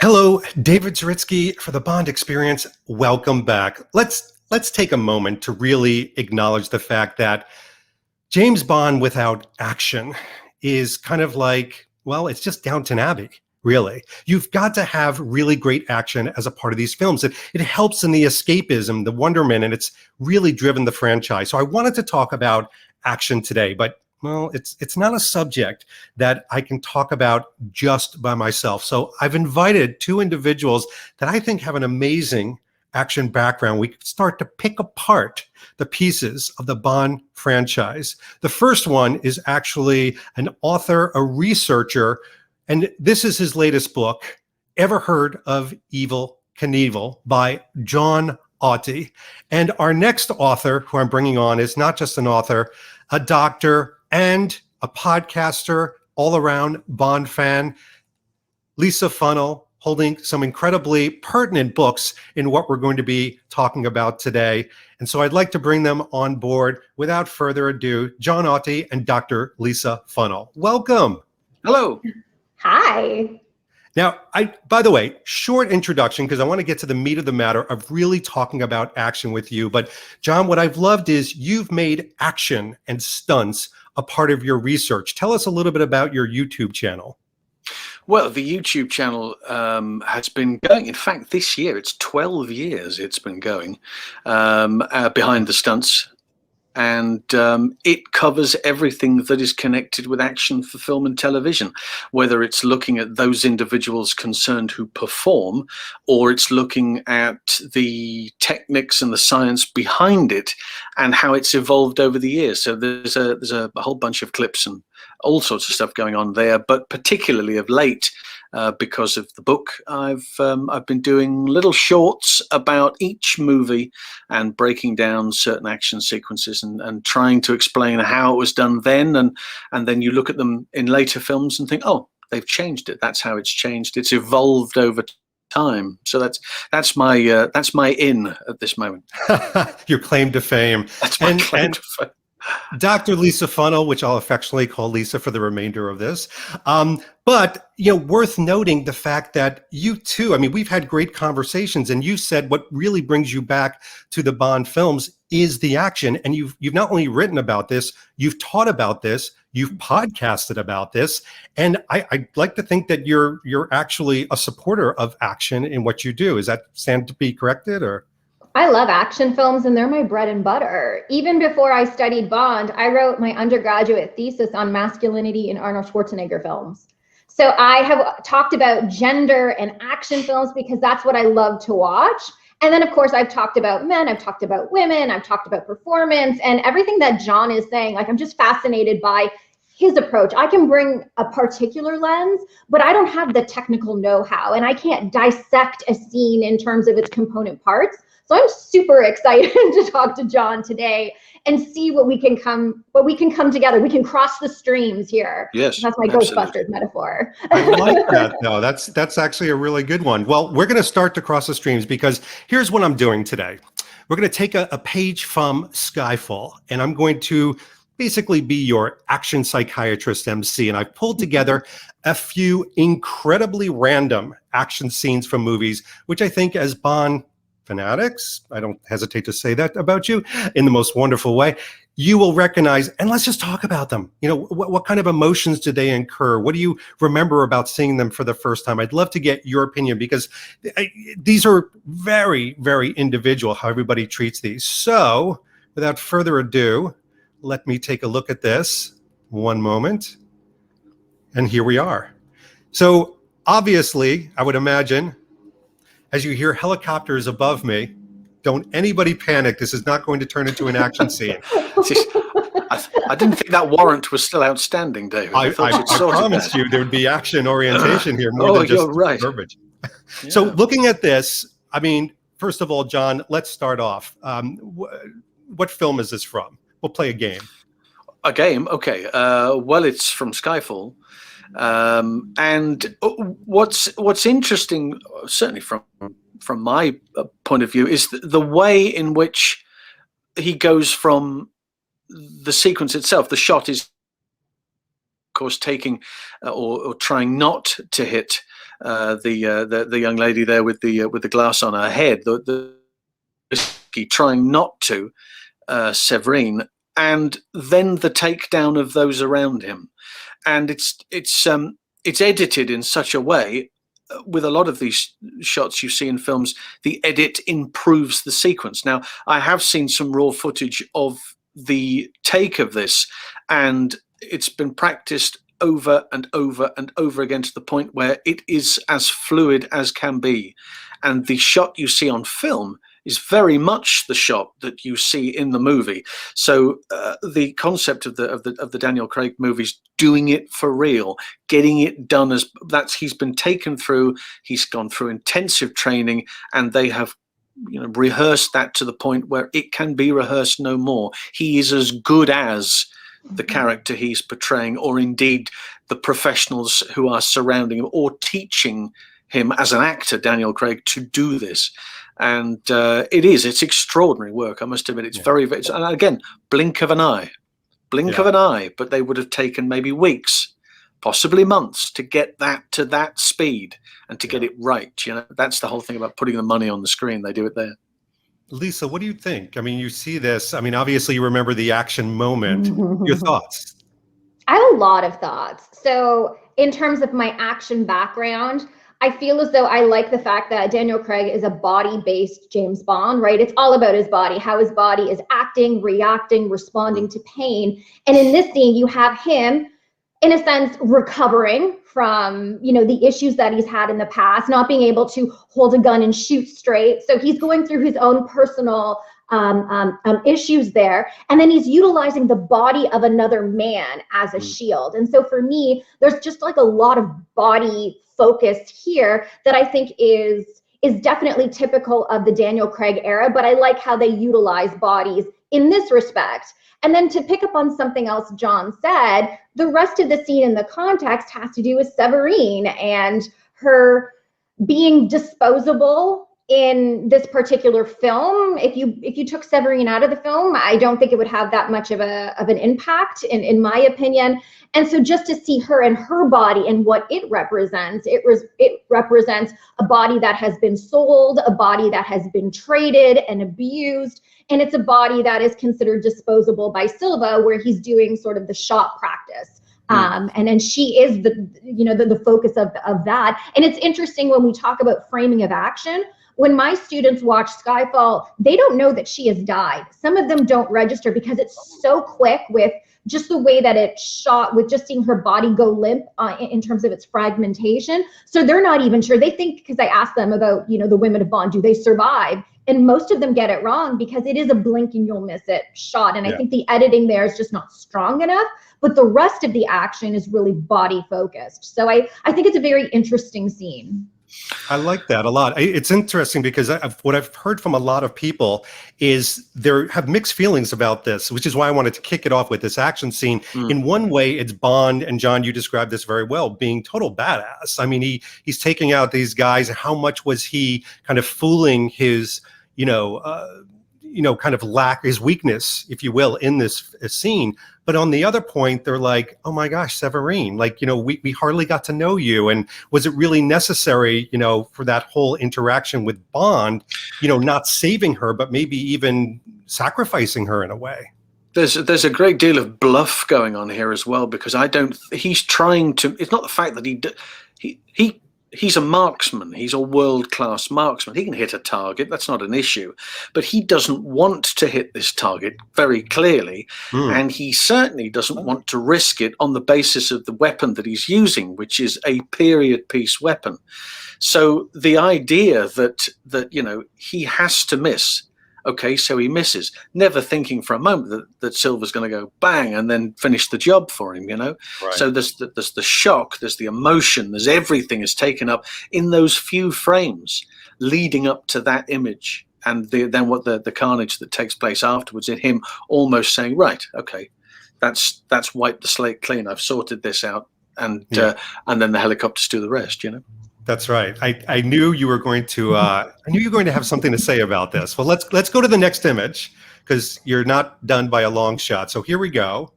Hello, David Zaritsky for the Bond Experience. Welcome back. Let's take a moment to really acknowledge the fact that James Bond without action is kind of like, well, it's just Downton Abbey, really. You've got to have really great action as a part of these films. It helps in the escapism, the wonderment, and it's really driven the franchise. So I wanted to talk about action today, but well, it's not a subject that I can talk about just by myself. So I've invited two individuals that I think have an amazing action background. We could start to pick apart the pieces of the Bond franchise. The first one is actually an author, a researcher, and this is his latest book, Ever Heard of Evel Knievel by Jon Auty. And our next author, who I'm bringing on, is not just an author, a doctor, and a podcaster, all-around Bond fan, Lisa Funnell, holding some incredibly pertinent books in what we're going to be talking about today. And so I'd like to bring them on board without further ado, Jon Auty and Dr. Lisa Funnell. Welcome. Hello. Hi. Now, by the way, short introduction, because I want to get to the meat of the matter of really talking about action with you. But John, what I've loved is you've made action and stunts a part of your research. Tell us a little bit about your YouTube channel. Well, the YouTube channel has been going. In fact, this year, it's 12 years it's been going behind the stunts. And it covers everything that is connected with action for film and television, whether it's looking at those individuals concerned who perform, or it's looking at the techniques and the science behind it and how it's evolved over the years. So there's a whole bunch of clips and all sorts of stuff going on there, but particularly of late, because of the book, I've been doing little shorts about each movie and breaking down certain action sequences and trying to explain how it was done then, and then you look at them in later films and think, oh, they've changed it. That's how it's changed. It's evolved over time. So that's my in at this moment. Your claim to fame. That's my claim to fame. Dr. Lisa Funnell, which I'll affectionately call Lisa for the remainder of this. But, worth noting the fact that you too, we've had great conversations, and you said what really brings you back to the Bond films is the action. And you've not only written about this, you've taught about this, you've podcasted about this. And I'd like to think that you're actually a supporter of action in what you do. Is that stand to be corrected, or? I love action films, and they're my bread and butter. Even before I studied Bond, I wrote my undergraduate thesis on masculinity in Arnold Schwarzenegger films. So I have talked about gender and action films because that's what I love to watch. And then, of course, I've talked about men, I've talked about women, I've talked about performance, and everything that John is saying. Like, I'm just fascinated by his approach. I can bring a particular lens, but I don't have the technical know-how, and I can't dissect a scene in terms of its component parts. So I'm super excited to talk to John today and see what we can come together. We can cross the streams here. Yes, that's my absolutely. Ghostbusters metaphor. I like that, though. That's actually a really good one. Well, we're going to start to cross the streams because here's what I'm doing today. We're going to take a page from Skyfall, and I'm going to basically be your action psychiatrist MC. And I've pulled together a few incredibly random action scenes from movies, which I think as Bond fanatics, I don't hesitate to say that about you in the most wonderful way, you will recognize, and let's just talk about them. What kind of emotions do they incur? What do you remember about seeing them for the first time? I'd love to get your opinion because these are very, very individual, how everybody treats these. So without further ado, let me take a look at this. One moment. And here we are. So obviously, I would imagine, as you hear helicopters above me, don't anybody panic. This is not going to turn into an action scene. I didn't think that warrant was still outstanding, David. I promised you there would be action orientation here more than just right. verbiage. Yeah. So looking at this, first of all, John, let's start off. What film is this from? We'll play a game. A game? Okay. Well, it's from Skyfall. And what's interesting, certainly from my point of view, is the way in which he goes from the sequence itself. The shot is course, taking or trying not to hit the young lady there with the glass on her head. Trying not to Severine, and then the takedown of those around him, and it's edited in such a way. With a lot of these shots you see in films, the edit improves the sequence. Now, I have seen some raw footage of the take of this, and it's been practiced over and over and over again to the point where it is as fluid as can be. And the shot you see on film is very much the shot that you see in the movie. So the concept of the Daniel Craig movies, doing it for real, getting it done as he's been taken through. He's gone through intensive training, and they have rehearsed that to the point where it can be rehearsed no more. He is as good as the character he's portraying, or indeed the professionals who are surrounding him or teaching him as an actor, Daniel Craig, to do this. And it's extraordinary work, I must admit. It's and again, blink of an eye, but they would have taken maybe weeks, possibly months, to get that to that speed and to get it right. That's the whole thing about putting the money on the screen. They do it there. Lisa, what do you think? I mean, you see this. I mean, obviously you remember the action moment. Your thoughts? I have a lot of thoughts. So in terms of my action background, I feel as though I like the fact that Daniel Craig is a body-based James Bond, right? It's all about his body, how his body is acting, reacting, responding to pain. And in this scene, you have him, in a sense, recovering from, the issues that he's had in the past, not being able to hold a gun and shoot straight. So he's going through his own personal issues there. And then he's utilizing the body of another man as a shield. And so for me, there's just like a lot of body focused here that I think is definitely typical of the Daniel Craig era, but I like how they utilize bodies in this respect. And then to pick up on something else John said, the rest of the scene in the context has to do with Severine and her being disposable in this particular film. If you took Severine out of the film, I don't think it would have that much of an impact, in my opinion. And so just to see her and her body and what it represents a body that has been sold, a body that has been traded and abused, and it's a body that is considered disposable by Silva, where he's doing sort of the shot practice. And then she is the focus of that. And it's interesting when we talk about framing of action. When my students watch Skyfall, they don't know that she has died. Some of them don't register because it's so quick with just the way that it's shot, with just seeing her body go limp in terms of its fragmentation. So they're not even sure. They think, because I asked them about, the women of Bond, do they survive? And most of them get it wrong because it is a blink and you'll miss it shot. And I think the editing there is just not strong enough, but the rest of the action is really body focused. So I think it's a very interesting scene. I like that a lot. It's interesting because what I've heard from a lot of people is they have mixed feelings about this, which is why I wanted to kick it off with this action scene. In one way, it's Bond, and John, you described this very well, being total badass. I mean, he's taking out these guys. How much was he kind of fooling his, kind of lack, his weakness, if you will, in this scene. But on the other point, they're like, oh my gosh, Severine, we hardly got to know you. And was it really necessary, for that whole interaction with Bond, not saving her, but maybe even sacrificing her in a way? There's a great deal of bluff going on here as well, because he's trying to, it's not the fact that he's a marksman. He's a world-class marksman. He can hit a target. That's not an issue. But he doesn't want to hit this target very clearly. And he certainly doesn't want to risk it on the basis of the weapon that he's using, which is a period piece weapon. So the idea that he has to miss. Okay, so he misses, never thinking for a moment that Silva's going to go bang and then finish the job for him, Right. So there's the shock, there's the emotion, there's everything is taken up in those few frames leading up to that image. And then what the carnage that takes place afterwards, in him almost saying, right, okay, that's wiped the slate clean. I've sorted this out. And then the helicopters do the rest, That's right. I knew you were going to. I knew you were going to have something to say about this. Well, let's go to the next image, because you're not done by a long shot. So here we go.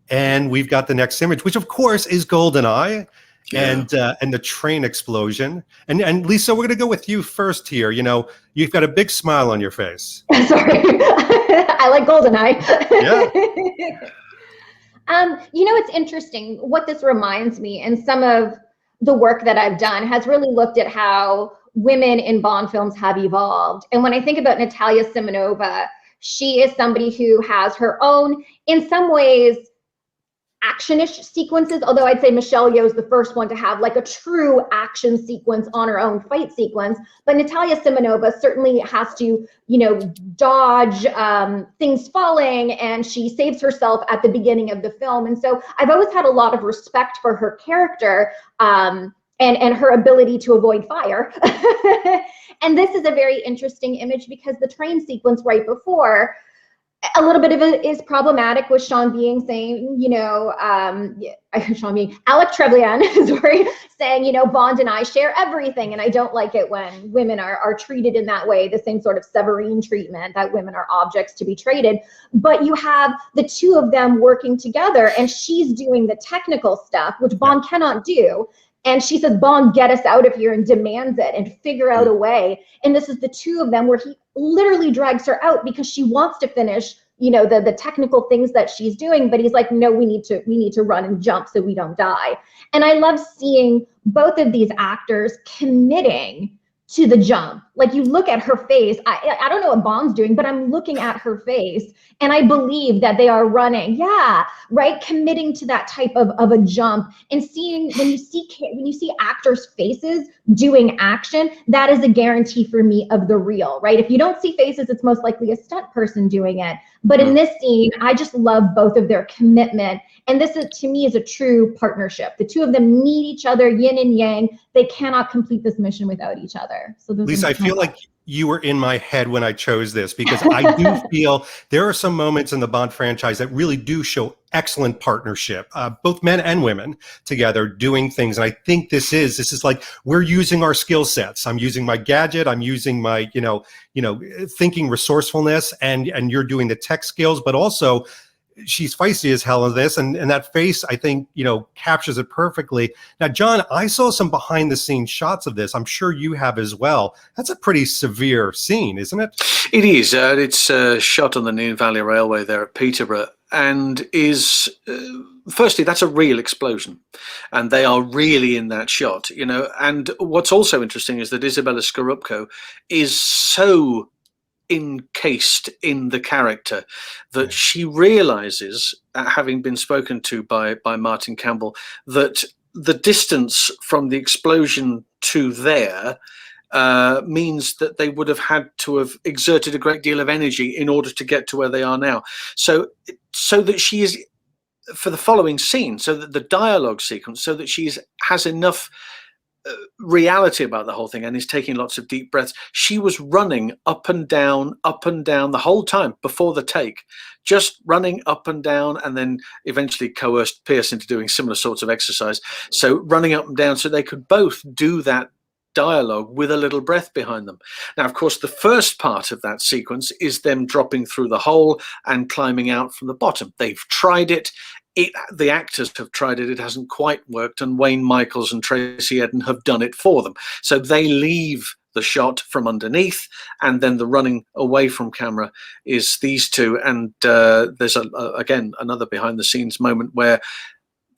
And we've got the next image, which of course is GoldenEye. Yeah. And the train explosion. And Lisa, we're going to go with you first here. You know, you've got a big smile on your face. Sorry, I like GoldenEye. Yeah. You know, it's interesting what this reminds me, and some of the work that I've done has really looked at how women in Bond films have evolved. And when I think about Natalia Simonova, she is somebody who has her own, in some ways, action-ish sequences, although I'd say Michelle Yeoh's the first one to have like a true action sequence on her own fight sequence. But Natalia Simonova certainly has to, you know, dodge things falling, and she saves herself at the beginning of the film. And so I've always had a lot of respect for her character and her ability to avoid fire. And this is a very interesting image because the train sequence right before, a little bit of it is problematic with Sean Bean saying, you know, Alec Trevelyan is saying, you know, Bond and I share everything. And I don't like it when women are treated in that way, the same sort of Severine treatment, that women are objects to be traded. But you have the two of them working together, and she's doing the technical stuff, which Bond cannot do. And she says, Bond, get us out of here, and demands it and figure out a way. And this is the two of them where he literally drags her out because she wants to finish, you know, the technical things that she's doing. But he's like, no, we need to run and jump so we don't die. And I love seeing both of these actors committing to the jump. Like, you look at her face, I don't know what Bond's doing, but I'm looking at her face and I believe that they are running, committing to that type of a jump. And seeing, when you see actors' faces doing action, that is a guarantee for me of the real, right? If you don't see faces, it's most likely a stunt person doing it. But in this scene, I just love both of their commitment. And this is, to me, is a true partnership. The two of them need each other, yin and yang. They cannot complete this mission without each other. So Lisa, I feel like you were in my head when I chose this, because I do feel there are some moments in the Bond franchise that really do show excellent partnership, both men and women together doing things. And I think this is like, we're using our skill sets. I'm using my gadget. I'm using my, thinking resourcefulness, and you're doing the tech skills, but also she's feisty as hell in this, and that face, I think, captures it perfectly. Now, John, I saw some behind the scenes shots of this. I'm sure you have as well. That's a pretty severe scene, isn't it? It is. It's shot on the Near Valley Railway there at Peterborough, and is firstly, that's a real explosion, and they are really in that shot, and what's also interesting is that Isabella Scorupco is so encased in the character that she realizes, having been spoken to by Martin Campbell, that the distance from the explosion to there means that they would have had to have exerted a great deal of energy in order to get to where they are now. So that she is, for the following scene, so that the dialogue sequence, so that she has enough reality about the whole thing and is taking lots of deep breaths. She was running up and down the whole time before the take, just running up and down, and then eventually coerced Pierce into doing similar sorts of exercise. So running up and down so they could both do that dialogue with a little breath behind them. Now, of course, the first part of that sequence is them dropping through the hole and climbing out from the bottom. They've tried it. The actors have tried it. It hasn't quite worked, and Wayne Michaels and Tracy Edden have done it for them. So they leave the shot from underneath, and then the running away from camera is these two. And there's again another behind the scenes moment where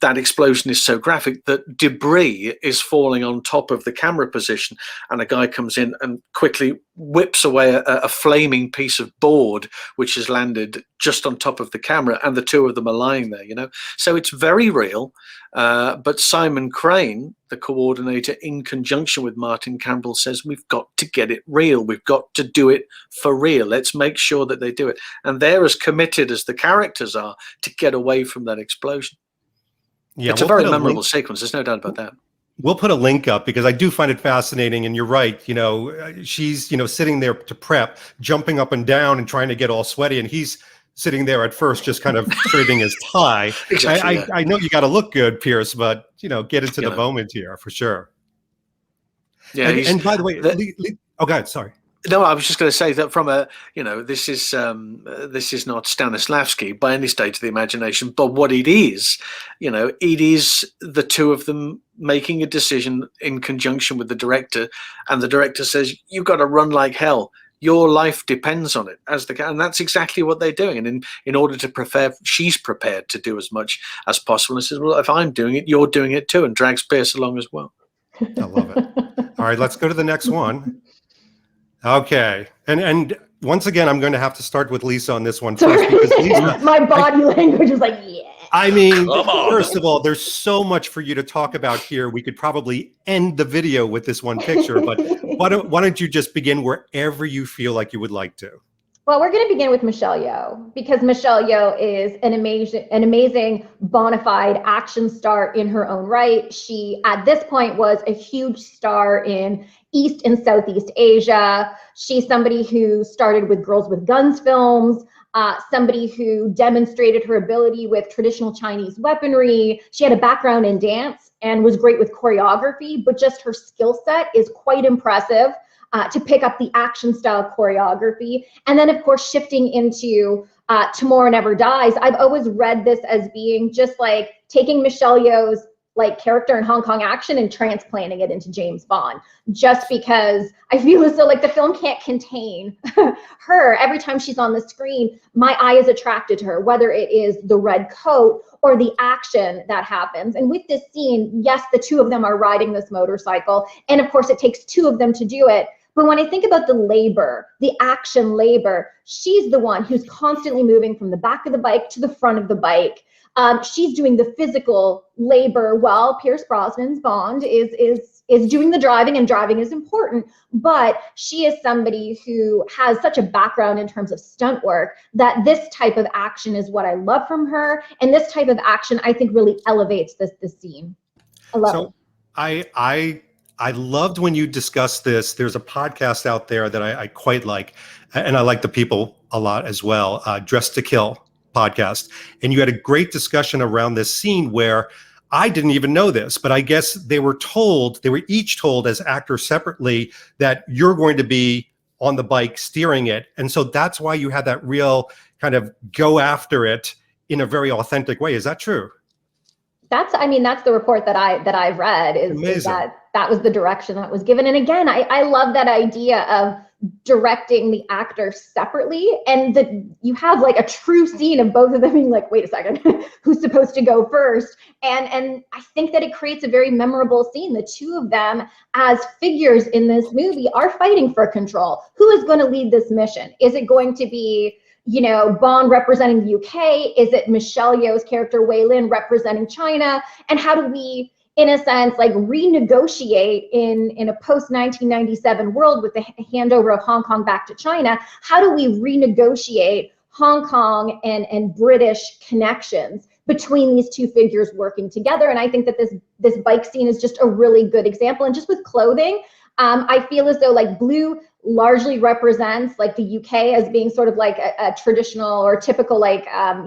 that explosion is so graphic that debris is falling on top of the camera position, and a guy comes in and quickly whips away a flaming piece of board which has landed just on top of the camera, and the two of them are lying there, So it's very real, but Simon Crane, the coordinator, in conjunction with Martin Campbell, says we've got to get it real. We've got to do it for real. Let's make sure that they do it. And they're as committed as the characters are to get away from that explosion. Yeah, it's a very memorable sequence. There's no doubt about that. We'll put a link up because I do find it fascinating. And you're right. She's, sitting there to prep, jumping up and down and trying to get all sweaty. And he's sitting there at first, just kind of straightening his tie. Exactly, I know you got to look good, Pierce, but, get into the moment here for sure. Yeah. And by the way, oh, God, sorry. No, I was just going to say that from a, this is not Stanislavski by any stage of the imagination, but what it is, it is the two of them making a decision in conjunction with the director, and the director says, "You've got to run like hell. Your life depends on it," and that's exactly what they're doing. And in order to prepare, she's prepared to do as much as possible. And says, "Well, if I'm doing it, you're doing it too," and drags Pierce along as well. I love it. All right, let's go to the next one. Okay, and once again, I'm going to have to start with Lisa on this one first, because Lisa, my body language is like, yeah. I mean, first of all, there's so much for you to talk about here. We could probably end the video with this one picture, but why don't you just begin wherever you feel like you would like to? Well, we're going to begin with Michelle Yeoh, because Michelle Yeoh is an amazing bona fide action star in her own right. She, at this point, was a huge star in East and Southeast Asia. She's somebody who started with Girls with Guns films, somebody who demonstrated her ability with traditional Chinese weaponry. She had a background in dance and was great with choreography, but just her skill set is quite impressive to pick up the action style choreography. And then, of course, shifting into Tamora Never Dies, I've always read this as being just like taking Michelle Yeoh's character in Hong Kong action and transplanting it into James Bond, just because I feel as though the film can't contain her. Every time she's on the screen, my eye is attracted to her, whether it is the red coat or the action that happens. And with this scene, yes, the two of them are riding this motorcycle, and of course it takes two of them to do it. But when I think about the labor, the action labor, she's the one who's constantly moving from the back of the bike to the front of the bike. She's doing the physical labor while Pierce Brosnan's Bond is doing the driving, and driving is important. But she is somebody who has such a background in terms of stunt work that this type of action is what I love from her. And this type of action, I think, really elevates this scene. I love it. I loved when you discussed this. There's a podcast out there that I quite like, and I like the people a lot as well, Dressed to Kill podcast. And you had a great discussion around this scene where I didn't even know this, but I guess they were each told as actors separately that you're going to be on the bike steering it. And so that's why you had that real kind of go after it in a very authentic way. Is that true? That's the report that I've read is that was the direction that was given. And again, I love that idea of directing the actors separately, and that you have a true scene of both of them being like, wait a second, who's supposed to go first? And I think that it creates a very memorable scene. The two of them as figures in this movie are fighting for control. Who is going to lead this mission? Is it going to be Bond representing the UK? Is it Michelle Yeoh's character Wei Lin representing China? And how do we, in a sense, renegotiate in a post-1997 world with the handover of Hong Kong back to China? How do we renegotiate Hong Kong and British connections between these two figures working together? And I think that this bike scene is just a really good example. And just with clothing, I feel as though blue largely represents the UK as being sort of a traditional or typical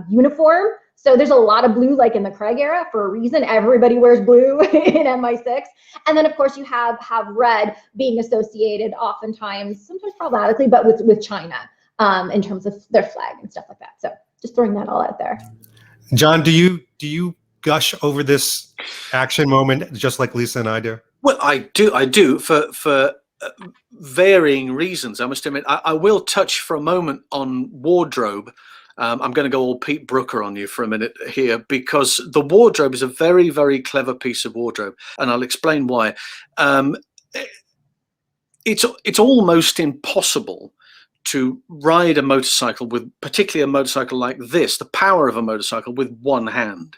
uniform. So there's a lot of blue in the Craig era for a reason. Everybody wears blue in MI6. And then of course you have red being associated oftentimes, sometimes problematically, but with China in terms of their flag and stuff like that. So just throwing that all out there. John, do you gush over this action moment just like Lisa and I do? Well, I do for varying reasons. I must admit, I will touch for a moment on wardrobe. I'm going to go all Pete Brooker on you for a minute here, because the wardrobe is a very, very clever piece of wardrobe, and I'll explain why. It's almost impossible to ride a motorcycle particularly a motorcycle like this, the power of a motorcycle, with one hand,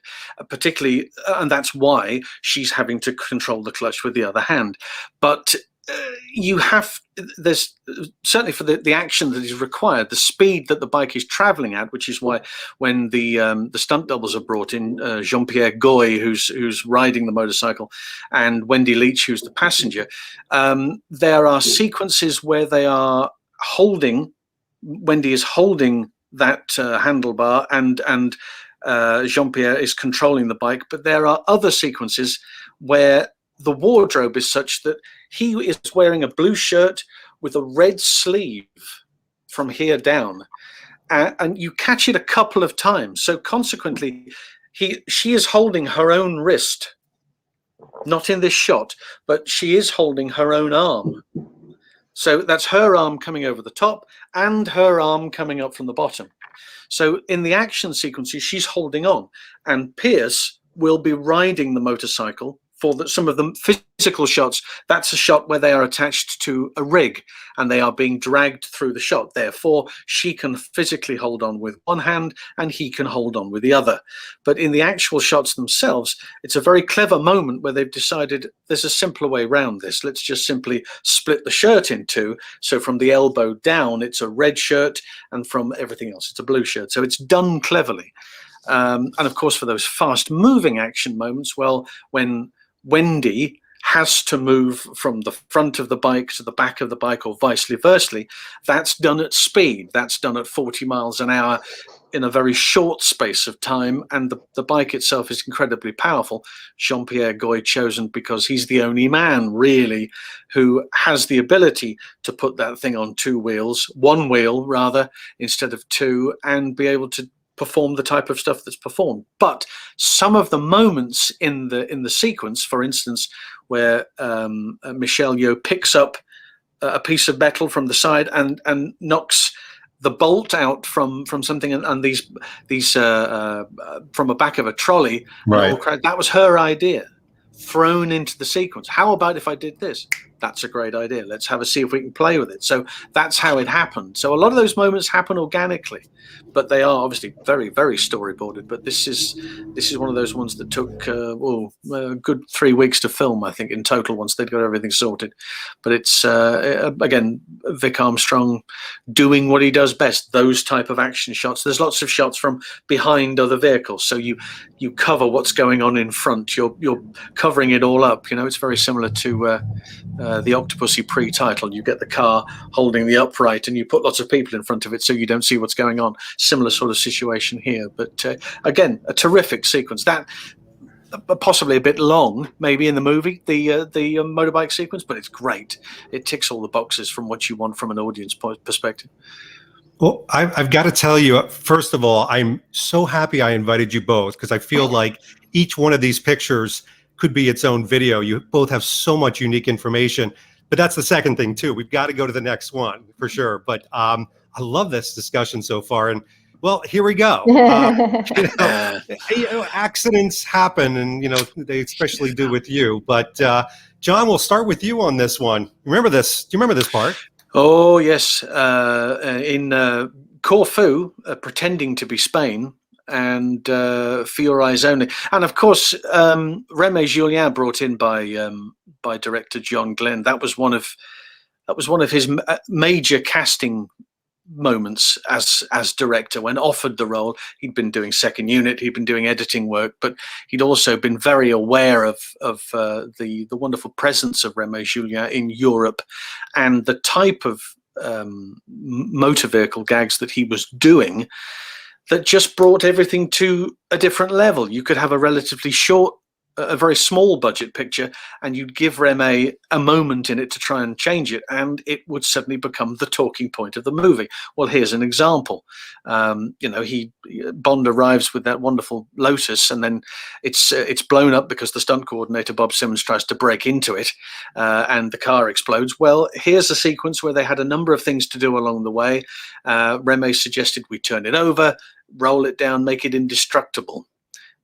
particularly, and that's why she's having to control the clutch with the other hand. But there's certainly for the action that is required, the speed that the bike is traveling at, which is why when the stunt doubles are brought in, Jean-Pierre Goy, who's riding the motorcycle, and Wendy Leach, who's the passenger, there are sequences where they are Wendy is holding that handlebar, and Jean-Pierre is controlling the bike. But there are other sequences where the wardrobe is such that he is wearing a blue shirt with a red sleeve from here down, and you catch it a couple of times. So consequently, she is holding her own wrist, not in this shot, but she is holding her own arm. So that's her arm coming over the top and her arm coming up from the bottom. So in the action sequences, she's holding on, and Pierce will be riding the motorcycle. For some of the physical shots, that's a shot where they are attached to a rig and they are being dragged through the shot. Therefore, she can physically hold on with one hand and he can hold on with the other. But in the actual shots themselves, it's a very clever moment where they've decided there's a simpler way around this. Let's just simply split the shirt in two. So from the elbow down, it's a red shirt, and from everything else, it's a blue shirt. So it's done cleverly. And of course, for those fast moving action moments, well, when Wendy has to move from the front of the bike to the back of the bike, or vice versa, that's done at speed. That's done at 40 miles an hour in a very short space of time, and the bike itself is incredibly powerful. Jean-Pierre Goy chosen because he's the only man really who has the ability to put that thing on one wheel rather, instead of two, and be able to perform the type of stuff that's performed. But some of the moments in the sequence, for instance, where Michelle Yeoh picks up a piece of metal from the side and knocks the bolt out from something, and these from a back of a trolley, right? That was her idea, thrown into the sequence. How about if I did this? That's a great idea. Let's see if we can play with it. So that's how it happened. So a lot of those moments happen organically, but they are obviously very, very storyboarded. But this is one of those ones that took a good 3 weeks to film, I think, in total, once they'd got everything sorted. But it's again, Vic Armstrong doing what he does best, those type of action shots. There's lots of shots from behind other vehicles, so you cover what's going on in front. You're covering it all up. It's very similar to the Octopussy pre-title. You get the car holding the upright and you put lots of people in front of it so you don't see what's going on. Similar sort of situation here. But again, a terrific sequence. That possibly a bit long, maybe, in the movie, the motorbike sequence, but it's great. It ticks all the boxes from what you want from an audience perspective. Well, I've got to tell you, first of all, I'm so happy I invited you both, because I feel like each one of these pictures could be its own video. You both have so much unique information, but that's the second thing too. We've got to go to the next one for sure. But I love this discussion so far. And well, here we go. Accidents happen, and they especially do with you. But John, we'll start with you on this one. Remember this? Do you remember this part? Oh yes, in Corfu, pretending to be Spain, and For Your Eyes Only, and of course Remy Julien, brought in by director John Glenn. That was one of his major casting moments as director. When offered the role, he'd been doing second unit, he'd been doing editing work, but he'd also been very aware of the wonderful presence of Remy Julien in Europe, and the type of motor vehicle gags that he was doing that just brought everything to a different level. You could have a relatively short, a very small budget picture, and you'd give Remy a moment in it to try and change it, and it would suddenly become the talking point of the movie. Well, here's an example. Bond arrives with that wonderful Lotus, and then it's blown up because the stunt coordinator Bob Simmons tries to break into it, and the car explodes. Well, here's a sequence where they had a number of things to do along the way. Remy suggested we turn it over, roll it down, make it indestructible.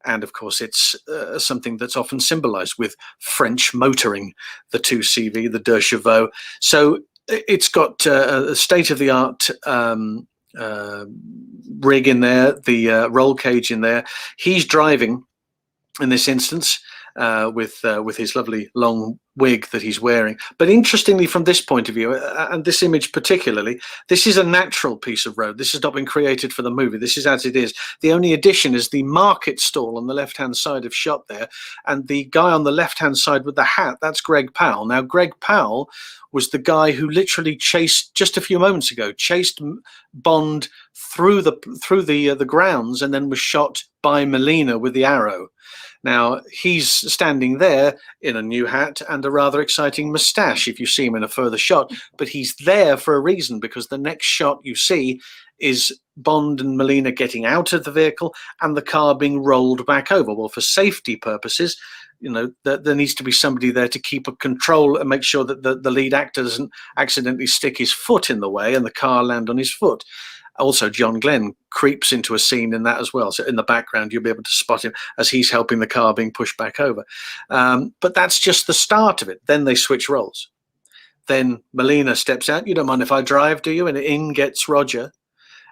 And of course, it's something that's often symbolized with French motoring, the 2CV, the Deux Chevaux. So it's got a state-of-the-art rig in there, the roll cage in there. He's driving in this instance with his lovely long wig that he's wearing. But interestingly, from this point of view, and this image particularly, this is a natural piece of road. This has not been created for the movie. This is as it is. The only addition is the market stall on the left-hand side of shot there, and the guy on the left-hand side with the hat, that's Greg Powell. Now, Greg Powell was the guy who literally just a few moments ago, chased Bond through the grounds and then was shot by Melina with the arrow. Now, he's standing there in a new hat and a rather exciting moustache if you see him in a further shot, but he's there for a reason, because the next shot you see is Bond and Melina getting out of the vehicle and the car being rolled back over. Well, for safety purposes, there needs to be somebody there to keep a control and make sure that the lead actor doesn't accidentally stick his foot in the way and the car land on his foot. Also, John Glenn creeps into a scene in that as well. So in the background, you'll be able to spot him as he's helping the car being pushed back over. But that's just the start of it. Then they switch roles. Then Melina steps out. You don't mind if I drive, do you? And in gets Roger.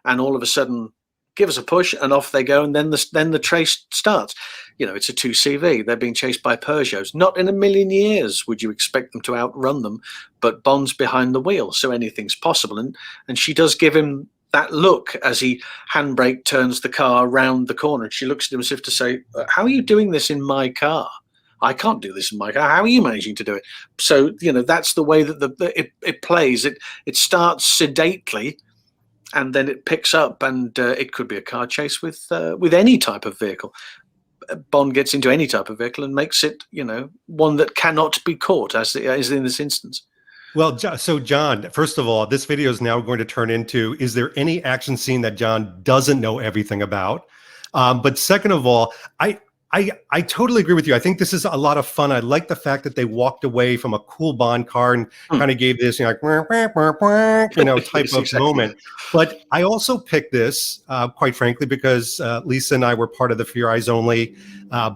And all of a sudden, give us a push, and off they go. And then the chase starts. It's a 2CV. They're being chased by Peugeots. Not in a million years would you expect them to outrun them. But Bond's behind the wheel, so anything's possible. And she does give him that look as he handbrake turns the car round the corner. And she looks at him as if to say, how are you doing this in my car? I can't do this in my car. How are you managing to do it? So, that's the way that it plays. It starts sedately, and then it picks up, and it could be a car chase with any type of vehicle. Bond gets into any type of vehicle and makes it, one that cannot be caught, as in this instance. Well, so John, first of all, this video is now going to turn into, is there any action scene that John doesn't know everything about? But second of all, I totally agree with you. I think this is a lot of fun. I like the fact that they walked away from a cool Bond car and kind of gave this, type of moment. But I also picked this, quite frankly, because Lisa and I were part of the For Your Eyes Only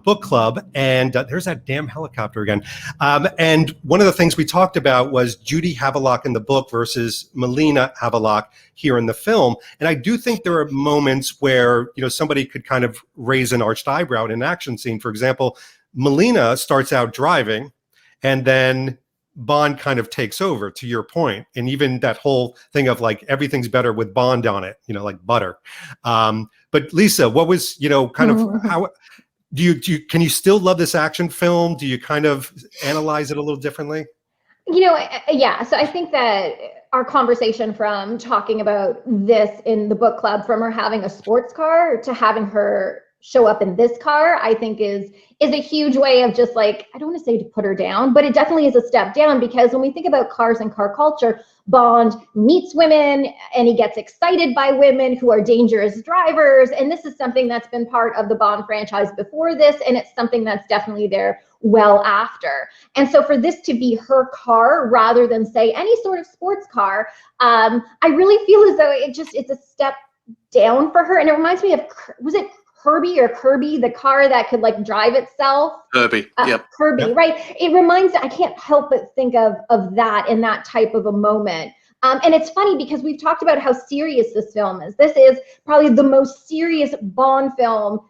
book club, and there's that damn helicopter again. And one of the things we talked about was Judy Havelock in the book versus Melina Havelock here in the film. And I do think there are moments where, somebody could kind of raise an arched eyebrow in an action scene. For example, Melina starts out driving, and then Bond kind of takes over, to your point. And even that whole thing of like, everything's better with Bond on it, like butter. But Lisa, what was, kind of how can you still love this action film? Do you kind of analyze it a little differently? Yeah. So I think that our conversation from talking about this in the book club, from her having a sports car to having her show up in this car, I think is a huge way of just like, I don't want to say to put her down, but it definitely is a step down, because when we think about cars and car culture, Bond meets women and he gets excited by women who are dangerous drivers. And this is something that's been part of the Bond franchise before this. And it's something that's definitely there well after. And so for this to be her car rather than say any sort of sports car, I really feel as though it's a step down for her. And it reminds me of, was it Herbie or Kirby, the car that could like drive itself? Kirby, yep. Kirby, yep. Right. It reminds, I can't help but think of that in that type of a moment. And it's funny because we've talked about how serious this film is. This is probably the most serious Bond film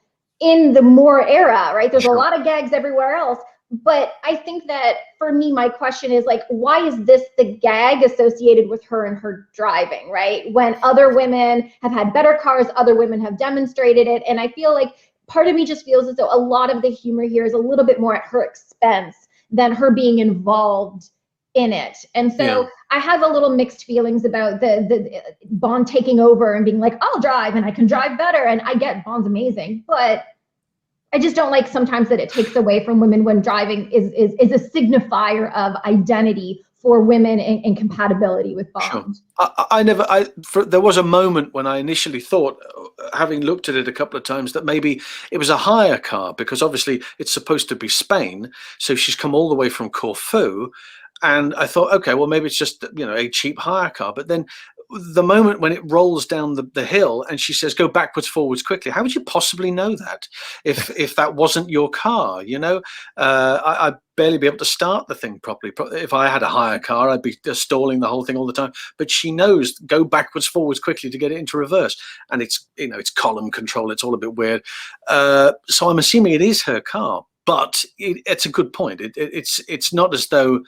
in the Moore era, right? There's a lot of gags everywhere else. But I think that for me, my question is like, why is this the gag associated with her and her driving, right? When other women have had better cars, other women have demonstrated it. And I feel like part of me just feels as though a lot of the humor here is a little bit more at her expense than her being involved in it. And so I have a little mixed feelings about the Bond taking over and being like, I'll drive and I can drive better. And I get Bond's amazing, but I just don't like sometimes that it takes away from women when driving is a signifier of identity for women and compatibility with Bond. Sure. There was a moment when I initially thought, having looked at it a couple of times, that maybe it was a hire car, because obviously it's supposed to be Spain. So she's come all the way from Corfu. And I thought, okay, well, maybe it's just, a cheap hire car. But then the moment when it rolls down the hill and she says, go backwards, forwards quickly. How would you possibly know that if that wasn't your car? I'd barely be able to start the thing properly. If I had a hire car, I'd be stalling the whole thing all the time. But she knows, go backwards, forwards quickly to get it into reverse. And it's column control. It's all a bit weird. So I'm assuming it is her car. But it's a good point. It's not as though,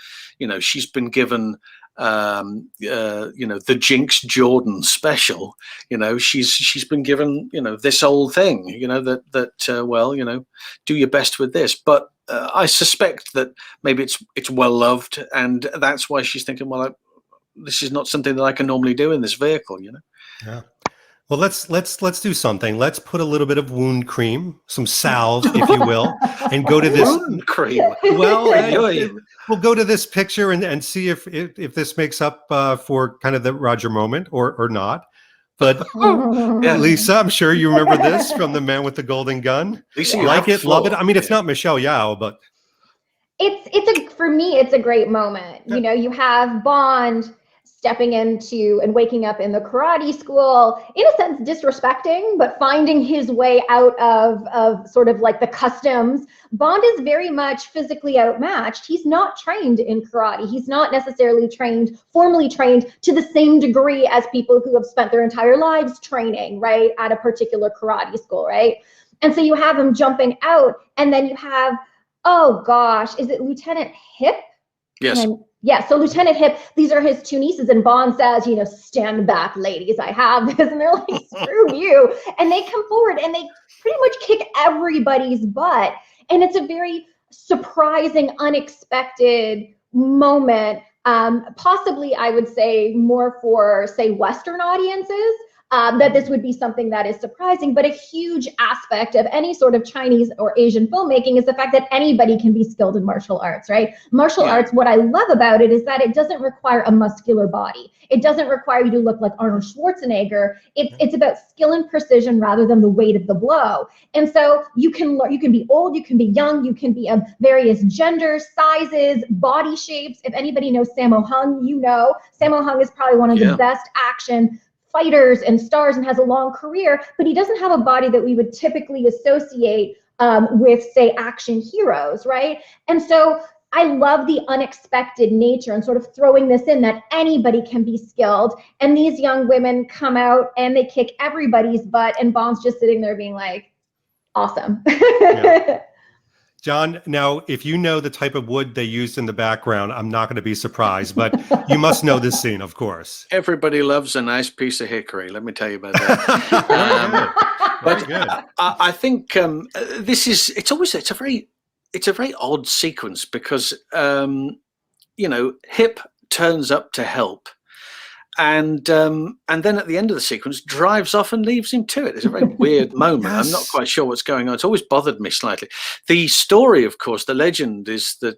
she's been given, the Jinx Jordan special. She's been given, this old thing. Do your best with this. But I suspect that maybe it's well loved, and that's why she's thinking, well, this is not something that I can normally do in this vehicle. Yeah. Well, let's do something. Let's put a little bit of wound cream, some salve, if you will, and go to this. Wound cream. Well, Oy, oy. we'll go to this picture and see if this makes up for kind of the Roger moment or not. But Yeah. Lisa, I'm sure you remember this from The Man with the Golden Gun. Lisa, you Like have it, love it. thought. I mean, it's Yeah. not Michelle Yeoh, but For me, it's a great moment. Yeah. You know, you have Bond stepping into and waking up in the karate school, in a sense disrespecting, but finding his way out of sort of like the customs. Bond is very much physically outmatched. He's not trained in karate. He's not necessarily formally trained to the same degree as people who have spent their entire lives training, right, at a particular karate school, right? And so you have him jumping out, and then you have, oh gosh, is it Lieutenant Hip? Yes. Yeah, so Lieutenant Hip, these are his two nieces, and Bond says, you know, stand back, ladies, I have this. And they're like, screw you. And they come forward and they pretty much kick everybody's butt. And it's a very surprising, unexpected moment. Possibly, I would say, more for, say, Western audiences. That this would be something that is surprising, but a huge aspect of any sort of Chinese or Asian filmmaking is the fact that anybody can be skilled in martial arts, right? Martial arts, what I love about it is that it doesn't require a muscular body. It doesn't require you to look like Arnold Schwarzenegger. It's about skill and precision rather than the weight of the blow. And so you can be old, you can be young, you can be of various genders, sizes, body shapes. If anybody knows Sammo Hung, you know Sammo Hung is probably one of the best action fighters and stars and has a long career, but he doesn't have a body that we would typically associate with, say, action heroes, right? And so I love the unexpected nature and sort of throwing this in that anybody can be skilled. And these young women come out and they kick everybody's butt, and Bond's just sitting there being like, awesome. Yeah. John, now, if you know the type of wood they used in the background, I'm not going to be surprised, but you must know this scene, of course. Everybody loves a nice piece of hickory. Let me tell you about that. Very good. I think it's a very odd sequence because you know, Hip turns up to help, and then at the end of the sequence drives off and leaves him to it. It's a very weird moment. Yes. I'm not quite sure what's going on. It's always bothered me slightly. The story, of course, the legend is that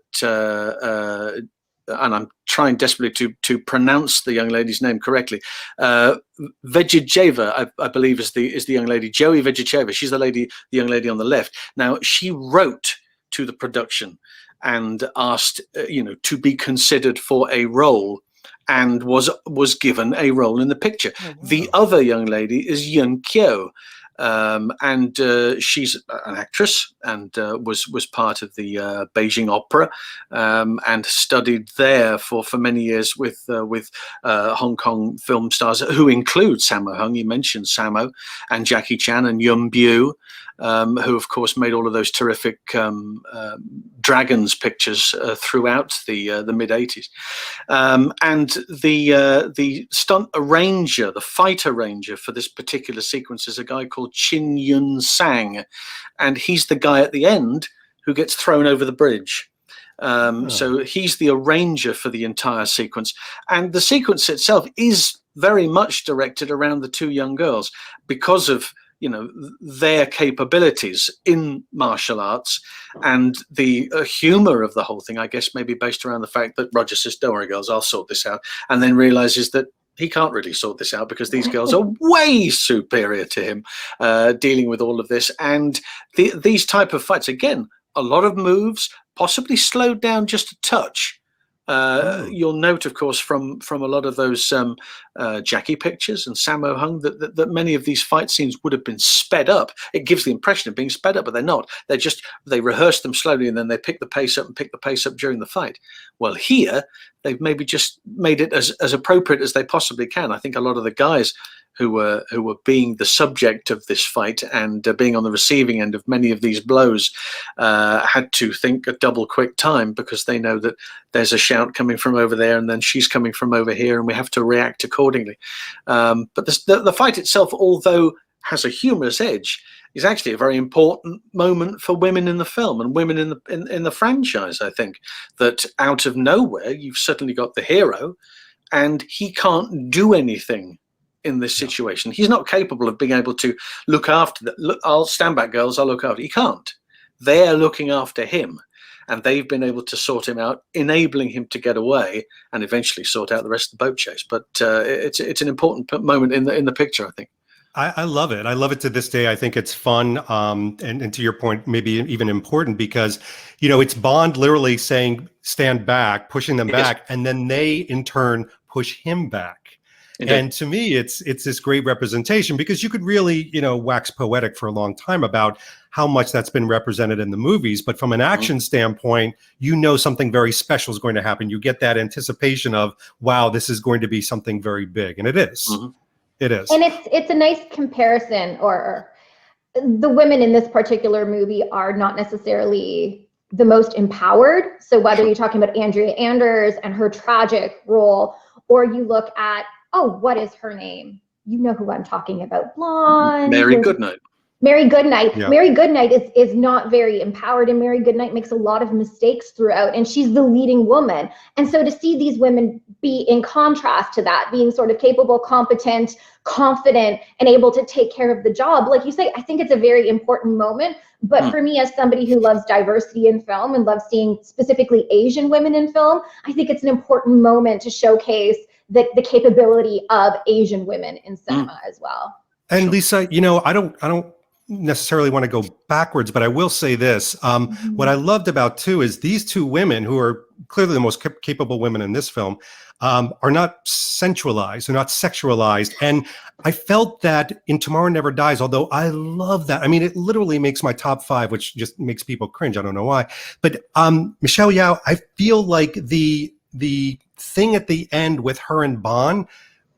and I'm trying desperately to pronounce the young lady's name correctly. Veggicheva, I believe, is the young lady. Joey Veggicheva. She's the young lady on the left. Now, she wrote to the production and asked, to be considered for a role, and was given a role in the picture. Oh, wow. The other young lady is Yun Kyo. And she's an actress and was part of the Beijing Opera and studied there for many years with Hong Kong film stars who include Sammo Hung. You mentioned Sammo, and Jackie Chan and Yuen Biao, who of course made all of those terrific dragons pictures throughout the mid 80s. And the stunt arranger, the fight arranger for this particular sequence is a guy called Chin Yun Sang, and he's the guy at the end who gets thrown over the bridge. So he's the arranger for the entire sequence, and the sequence itself is very much directed around the two young girls because of their capabilities in martial arts, and the humor of the whole thing, I guess, maybe based around the fact that Roger says, "Don't worry, girls, I'll sort this out," and then realizes that he can't really sort this out because these girls are way superior to him dealing with all of this. And these type of fights, again, a lot of moves, possibly slowed down just a touch. You'll note, of course, from a lot of those Jackie pictures and Sammo Hung that many of these fight scenes would have been sped up. It gives the impression of being sped up, but they're not. They rehearse them slowly and then they pick the pace up during the fight. Well, here they've maybe just made it as appropriate as they possibly can. I think a lot of the guys who were being the subject of this fight and being on the receiving end of many of these blows had to think a double quick time, because they know that there's a shout coming from over there and then she's coming from over here, and we have to react accordingly. But the fight itself, although has a humorous edge, is actually a very important moment for women in the film and women in the franchise. I think that out of nowhere, you've suddenly got the hero and he can't do anything in this situation. He's not capable of being able to look after look, I'll stand back, girls, I'll look after. He can't. They're looking after him, and they've been able to sort him out, enabling him to get away and eventually sort out the rest of the boat chase. But it's an important moment in the picture, I think. I love it. I love it to this day. I think it's fun. And to your point, maybe even important because, it's Bond literally saying, stand back, pushing them back. And then they in turn push him back. Indeed. And to me, it's this great representation because you could really, wax poetic for a long time about how much that's been represented in the movies. But from an action standpoint, something very special is going to happen. You get that anticipation of, wow, this is going to be something very big. And it is. Mm-hmm. It is. And it's a nice comparison, or the women in this particular movie are not necessarily the most empowered. So whether you're talking about Andrea Anders and her tragic role, or you look at, what is her name? You know who I'm talking about. Blonde. Mary Goodnight. Mary Goodnight. Yeah. Mary Goodnight is not very empowered, and Mary Goodnight makes a lot of mistakes throughout, and she's the leading woman. And so to see these women be in contrast to that, being sort of capable, competent, confident, and able to take care of the job, like you say, I think it's a very important moment. But for me, as somebody who loves diversity in film and loves seeing specifically Asian women in film, I think it's an important moment to showcase the capability of Asian women in cinema as well. And Lisa, I don't necessarily want to go backwards, but I will say this. What I loved about too is these two women, who are clearly the most capable women in this film, are not sensualized, they're not sexualized. And I felt that in Tomorrow Never Dies, although I love that. I mean, it literally makes my top 5, which just makes people cringe. I don't know why. But Michelle Yeoh, I feel like the thing at the end with her and Bond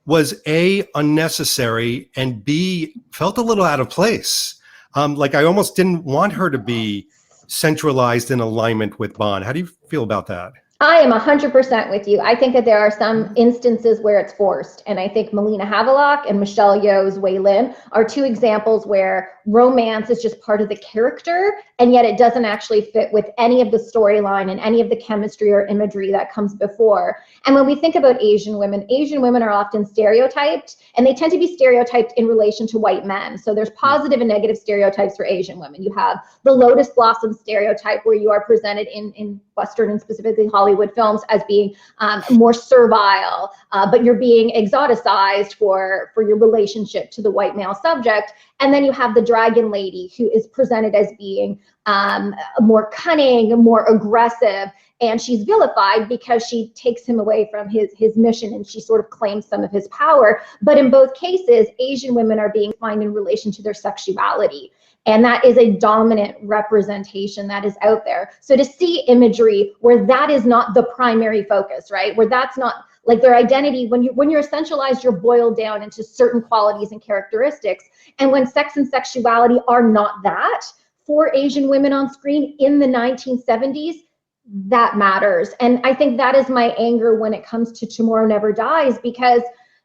was A, unnecessary, and B, felt a little out of place. Like I almost didn't want her to be centralized in alignment with Bond. How do you feel about that? I am 100% with you. I think that there are some instances where it's forced. And I think Melina Havelock and Michelle Yeoh's Wei Lin are two examples where romance is just part of the character, and yet it doesn't actually fit with any of the storyline and any of the chemistry or imagery that comes before. And when we think about Asian women are often stereotyped, and they tend to be stereotyped in relation to white men. So there's positive and negative stereotypes for Asian women. You have the lotus blossom stereotype, where you are presented in Western and specifically Hollywood films as being more servile, but you're being exoticized for your relationship to the white male subject. And then you have the dragon lady, who is presented as being more cunning, more aggressive, and she's vilified because she takes him away from his mission, and she sort of claims some of his power. But in both cases, Asian women are being defined in relation to their sexuality. And that is a dominant representation that is out there. So to see imagery where that is not the primary focus, right? Where that's not like their identity, when you're essentialized, you're boiled down into certain qualities and characteristics. And when sex and sexuality are not that for Asian women on screen in the 1970s, that matters. And I think that is my anger when it comes to Tomorrow Never Dies, because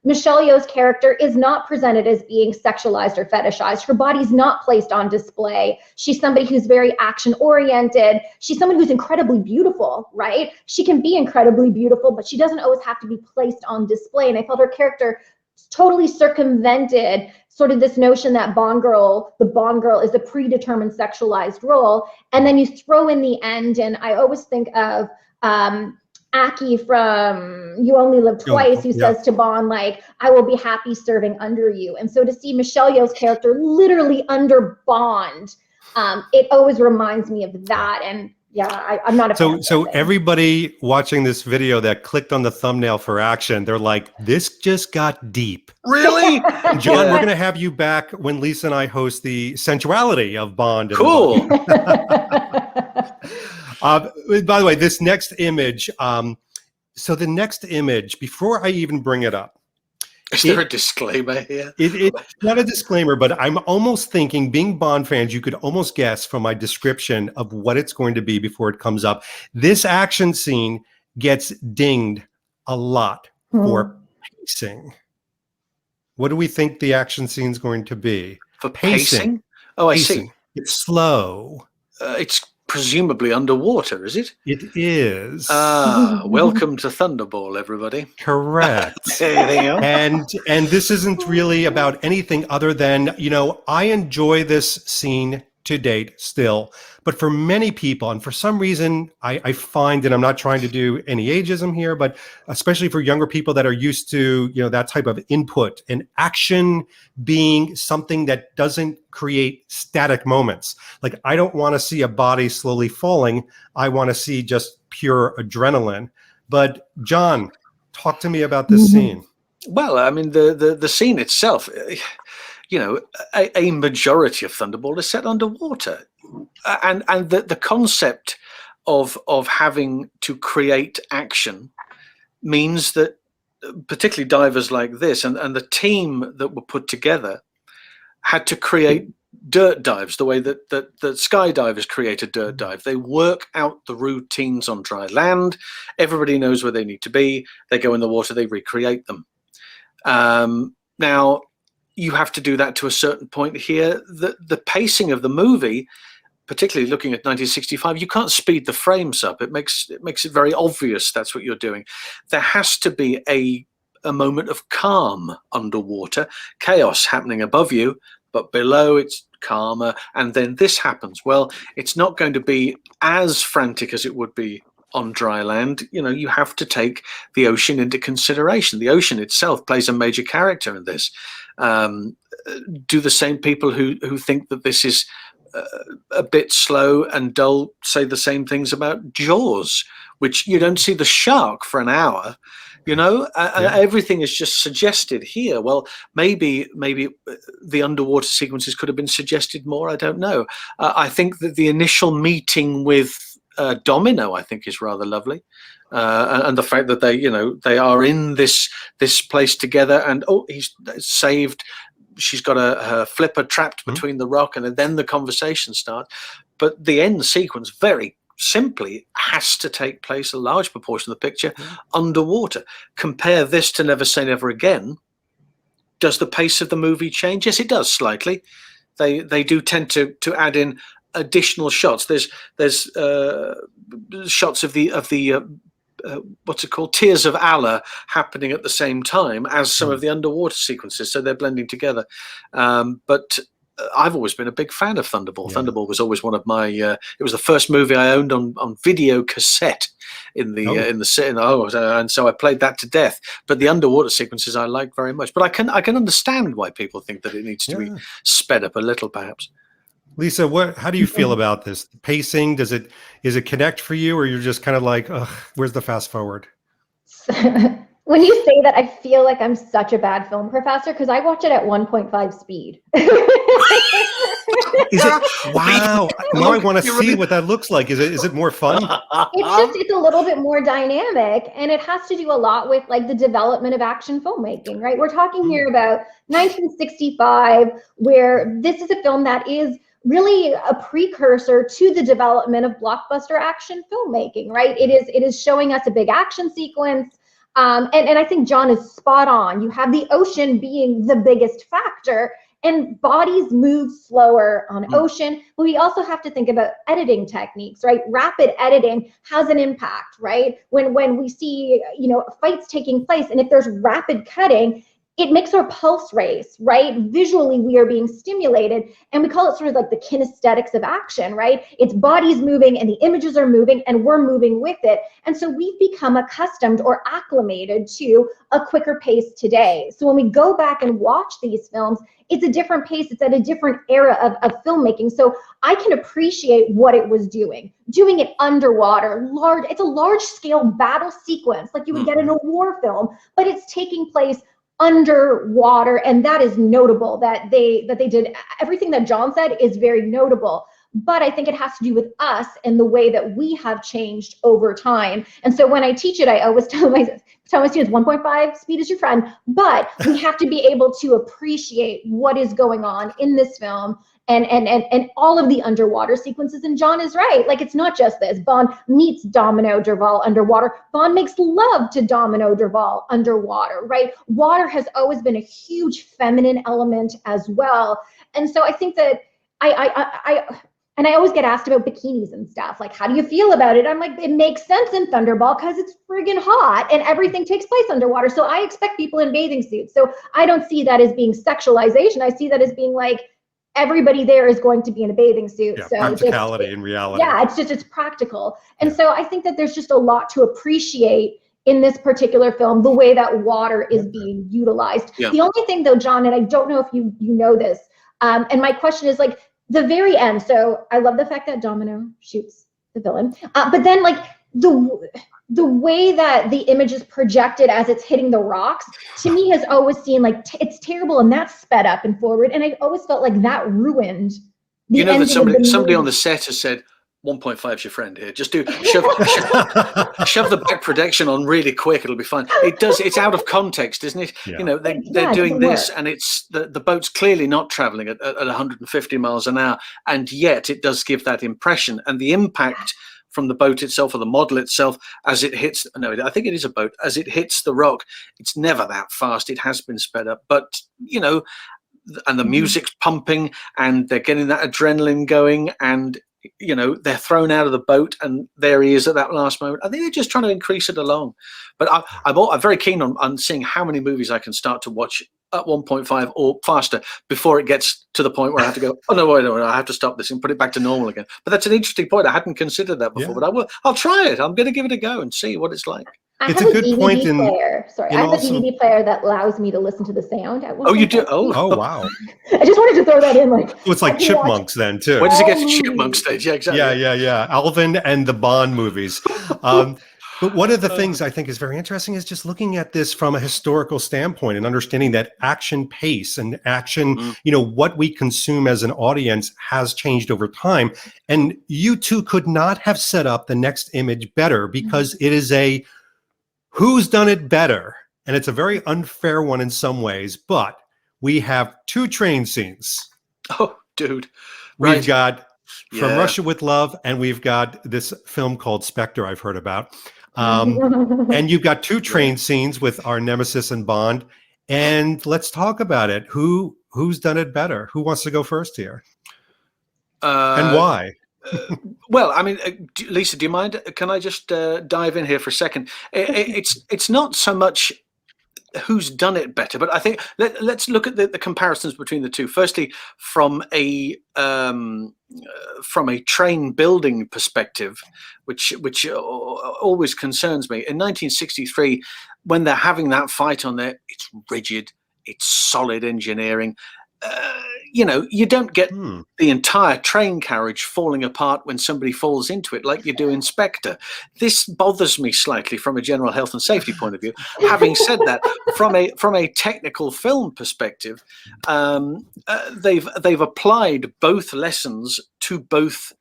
Michelle Yeoh's character is not presented as being sexualized or fetishized. Her body's not placed on display. She's somebody who's very action-oriented. She's someone who's incredibly beautiful, right? She can be incredibly beautiful, but she doesn't always have to be placed on display. And I felt her character totally circumvented sort of this notion that the Bond girl is a predetermined sexualized role. And then you throw in the end, and I always think of Aki from You Only Live Twice, who says to Bond, like, I will be happy serving under you. And so to see Michelle Yeoh's character literally under Bond, it always reminds me of that. And yeah, I'm not a fan. So everybody watching this video that clicked on the thumbnail for action, they're like, this just got deep. Really? John, we're going to have you back when Lisa and I host the sensuality of Bond. Cool. By the way, this next image, so the next image, before I even bring it up. Is there a disclaimer here? It's not a disclaimer, but I'm almost thinking, being Bond fans, you could almost guess from my description of what it's going to be before it comes up. This action scene gets dinged a lot for pacing. What do we think the action scene is going to be? For pacing? Oh, I see. It's slow. It's presumably underwater, is it? It is. Welcome to Thunderball, everybody. Correct. Anything else? And this isn't really about anything other than, you know, I enjoy this scene to date still, but for many people, and for some reason, I find, and I'm not trying to do any ageism here, but especially for younger people that are used to, you know, that type of input and action being something that doesn't create static moments. Like, I don't want to see a body slowly falling. I want to see just pure adrenaline. But Jon, talk to me about this scene. Well, I mean, the scene itself, you know, a majority of Thunderball is set underwater, and the concept of having to create action means that particularly divers like this and the team that were put together had to create dirt dives the way that skydivers create a dirt dive. They work out the routines on dry land. Everybody knows where they need to be. They go in the water, they recreate them. Now, you have to do that to a certain point here. The pacing of the movie, particularly looking at 1965, you can't speed the frames up. It makes it very obvious that's what you're doing. There has to be a moment of calm underwater, chaos happening above you, but below it's calmer, and then this happens. Well, it's not going to be as frantic as it would be on dry land. You know, you have to take the ocean into consideration. The ocean itself plays a major character in this. Do the same people who think that this is a bit slow and dull say the same things about Jaws, which you don't see the shark for an hour, you know? Everything is just suggested here. Well, maybe the underwater sequences could have been suggested more. I don't know. I think that the initial meeting with Domino, I think, is rather lovely. And the fact that they are in this place together, and he's saved. She's got her flipper trapped between the rock, and then the conversation starts. But the end sequence, very simply, has to take place, a large proportion of the picture, underwater. Compare this to Never Say Never Again. Does the pace of the movie change? Yes, it does slightly. They do tend to add in additional shots. There's shots of the what's it called, Tears of Allah, happening at the same time as some of the underwater sequences, so they're blending together. But I've always been a big fan of Thunderball. Thunderball was always one of my. It was the first movie I owned on video cassette in the and so I played that to death. But the underwater sequences I like very much. But I can understand why people think that it needs to be sped up a little, perhaps. Lisa, how do you feel about this pacing? Is it connect for you, or you're just kind of like, ugh, where's the fast forward? When you say that, I feel like I'm such a bad film professor because I watch it at 1.5 speed. Is it? Wow. Now I want to see what that looks like. Is it more fun? It's a little bit more dynamic, and it has to do a lot with like the development of action filmmaking, right? We're talking here about 1965, where this is a film that is really a precursor to the development of blockbuster action filmmaking, right? It is showing us a big action sequence. And I think Jon is spot on. You have the ocean being the biggest factor, and bodies move slower on ocean. But we also have to think about editing techniques, right? Rapid editing has an impact, right? When we see, fights taking place, and if there's rapid cutting, it makes our pulse race, right? Visually, we are being stimulated, and we call it sort of like the kinesthetics of action, right? It's bodies moving and the images are moving and we're moving with it. And so we've become accustomed or acclimated to a quicker pace today. So when we go back and watch these films, it's a different pace. It's at a different era of filmmaking. So I can appreciate what it was doing it underwater, it's a large scale battle sequence like you would get in a war film, but it's taking place underwater, and that is notable that they did. Everything that Jon said is very notable, but I think it has to do with us and the way that we have changed over time. And so when I teach it, I always tell my students 1.5 speed is your friend, but we have to be able to appreciate what is going on in this film and all of the underwater sequences. And Jon is right. Like, it's not just this. Bond meets Domino Derval underwater. Bond makes love to Domino Derval underwater, right? Water has always been a huge feminine element as well. And so I think that And I always get asked about bikinis and stuff. Like, how do you feel about it? I'm like, it makes sense in Thunderball because it's friggin' hot and everything takes place underwater. So I expect people in bathing suits. So I don't see that as being sexualization. I see that as being like, everybody there is going to be in a bathing suit. Yeah, so practicality in reality. Yeah, it's practical. And so I think that there's just a lot to appreciate in this particular film, the way that water is being utilized. Yeah. The only thing though, John, and I don't know if you know this, and my question is like, the very end. So I love the fact that Domino shoots the villain, but then like the way that the image is projected as it's hitting the rocks, to me has always seemed like it's terrible, and that's sped up and forward, and I always felt like that ruined the You know that ending somebody on the set has said 1.5 is your friend here. Just shove the back protection on really quick. It'll be fine. It does. It's out of context, isn't it? Yeah. You know, they're doing this, and it's the boat's clearly not traveling at 150 miles an hour, and yet it does give that impression. And the impact from the boat itself, or the model itself, as it hits, no, I think it is a boat, as it hits the rock, it's never that fast. It has been sped up, but you know, and the music's pumping, and they're getting that adrenaline going, and you know, they're thrown out of the boat, and there he is at that last moment. I think they're just trying to increase it along. But I'm very keen on seeing how many movies I can start to watch at 1.5 or faster before it gets to the point where I have to go, oh no, wait, I have to stop this and put it back to normal again. But that's an interesting point. I hadn't considered that before, but I'll try it. I'm going to give it a go and see what it's like. I have a DVD player that allows me to listen to the sound at 1.5. Oh, you do? Oh, wow. I just wanted to throw that in. Like, so it's like Chipmunks then too. When does it get to Chipmunk stage? Yeah, exactly. Yeah. Alvin and the Bond movies. But one of the things I think is very interesting is just looking at this from a historical standpoint and understanding that action pace and action, you know, what we consume as an audience has changed over time. And you two could not have set up the next image better, because it is a who's done it better. And it's a very unfair one in some ways, but we have two train scenes. Oh, dude. We've got From Russia with Love, and we've got this film called Spectre I've heard about. And you've got two train scenes with our nemesis and Bond. And let's talk about it. Who's done it better? Who wants to go first here? And why? Well, I mean, Lisa, do you mind? Can I just dive in here for a second? It's not so much who's done it better, but I think let's look at the comparisons between the two. Firstly, from a train building perspective, which always concerns me. In 1963, when they're having that fight on there, it's rigid, it's solid engineering. You know, you don't get the entire train carriage falling apart when somebody falls into it like you do in Spectre. This bothers me slightly from a general health and safety point of view. Having said that, from a technical film perspective, they've applied both lessons to both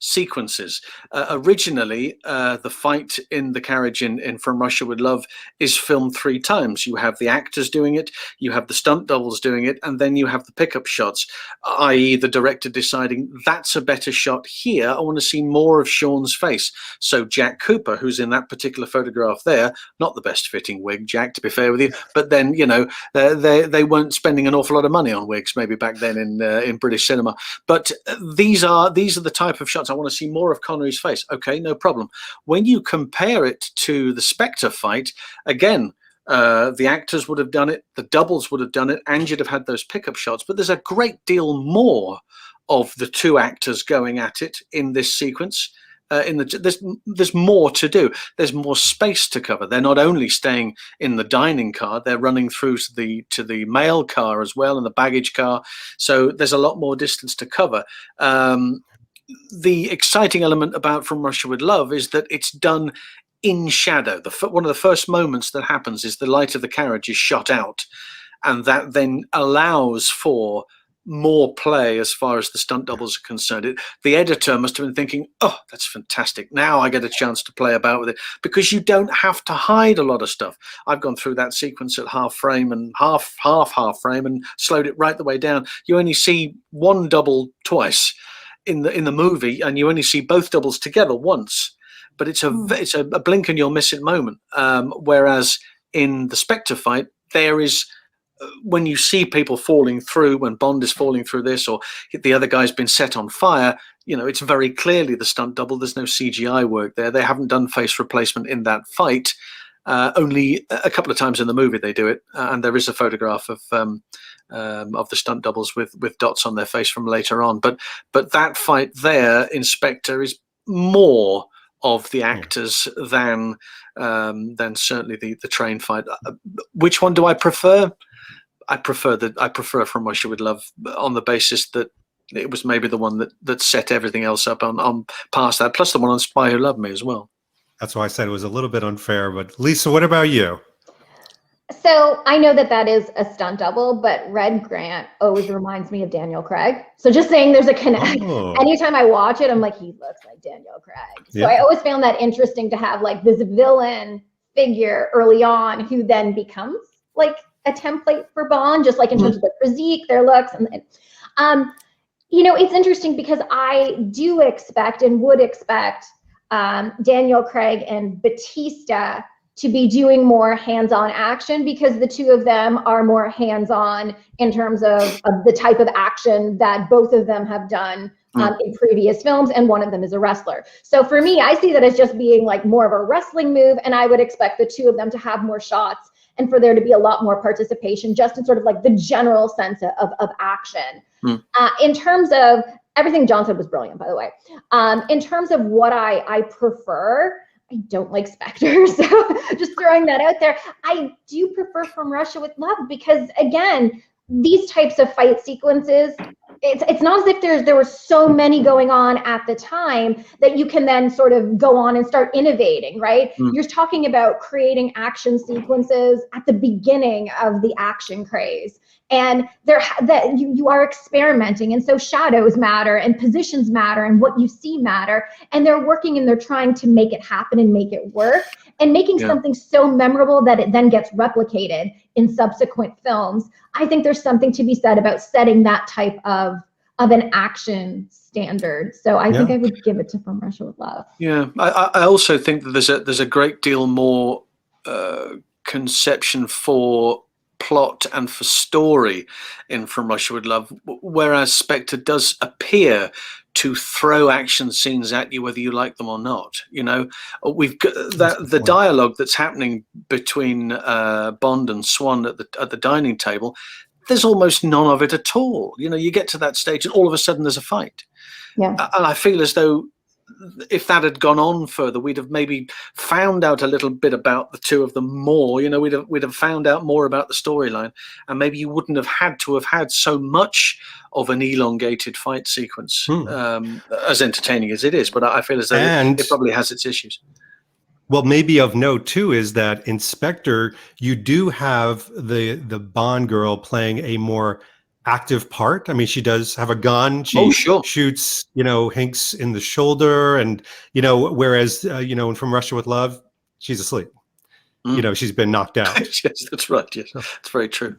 sequences. Originally, the fight in the carriage in From Russia with Love is filmed 3 times. You have the actors doing it, you have the stunt doubles doing it, and then you have the pickup shots, i.e. the director deciding that's a better shot here. I want to see more of Sean's face. So Jack Cooper, who's in that particular photograph there, not the best fitting wig, Jack, to be fair with you, but then, you know, they weren't spending an awful lot of money on wigs maybe back then in British cinema. But these are the type of shots I want to see more of Connery's face. Okay, no problem. When you compare it to the Spectre fight, again, the actors would have done it, the doubles would have done it, and you'd have had those pickup shots. But there's a great deal more of the two actors going at it in this sequence. There's more to do. There's more space to cover. They're not only staying in the dining car, they're running through to the mail car as well, and the baggage car. So there's a lot more distance to cover. The exciting element about From Russia with Love is that it's done in shadow. One of the first moments that happens is the light of the carriage is shot out, and that then allows for more play as far as the stunt doubles are concerned. The editor must have been thinking, oh, that's fantastic. Now I get a chance to play about with it, because you don't have to hide a lot of stuff. I've gone through that sequence at half frame and half frame and slowed it right the way down. You only see one double twice in the movie, and you only see both doubles together once, but it's a blink and you'll miss it moment. Whereas in the Spectre fight, there is, when you see people falling through, when Bond is falling through this, or the other guy's been set on fire, it's very clearly the stunt double. There's no CGI work there. They haven't done face replacement in that fight. Only a couple of times in the movie they do it, and there is a photograph of the stunt doubles with dots on their face from later on. But that fight there in Spectre is more of the actors than certainly the train fight. Which one do I prefer? I prefer From Russia with Love, on the basis that it was maybe the one that set everything else up on past that, plus the one on Spy Who Loved Me as well. That's why I said it was a little bit unfair. But Lisa, what about you? So I know that is a stunt double, but Red Grant always reminds me of Daniel Craig. So just saying there's a connect. Oh. Anytime I watch it, I'm like, he looks like Daniel Craig. So I always found that interesting to have like this villain figure early on who then becomes like a template for Bond, just like in terms of their physique, their looks. And it's interesting because I do expect and would expect Daniel Craig and Batista to be doing more hands-on action, because the two of them are more hands-on in terms of the type of action that both of them have done in previous films, and one of them is a wrestler. So for me, I see that as just being like more of a wrestling move, and I would expect the two of them to have more shots and for there to be a lot more participation just in sort of like the general sense of action. In terms of everything John said was brilliant, by the way. In terms of what I prefer, I don't like Spectre, so just throwing that out there. I do prefer From Russia with Love because, again, these types of fight sequences, it's not as if there were so many going on at the time that you can then sort of go on and start innovating, right? You're talking about creating action sequences at the beginning of the action craze. And you are experimenting, and so shadows matter and positions matter and what you see matter, and they're working and they're trying to make it happen and make it work, and making something so memorable that it then gets replicated in subsequent films. I think there's something to be said about setting that type of an action standard. So I think I would give it to From Russia with Love. Yeah, I also think that there's a great deal more conception for plot and for story in From Russia with Love, whereas Spectre does appear to throw action scenes at you whether you like them or not. We've got the dialogue that's happening between Bond and Swan at the dining table. There's almost none of it at all. You get to that stage and all of a sudden there's a fight. And I feel as though if that had gone on further, we'd have maybe found out a little bit about the two of them more. We'd have found out more about the storyline, and maybe you wouldn't have had so much of an elongated fight sequence, as entertaining as it is. But I feel as though it probably has its issues. Well, maybe of note too is that in Spectre, you do have the Bond girl playing a more active part. I mean, she does have a gun. She shoots, Hanks in the shoulder, and whereas in From Russia with Love, she's asleep. She's been knocked out. Yes, that's right. Yes, that's very true.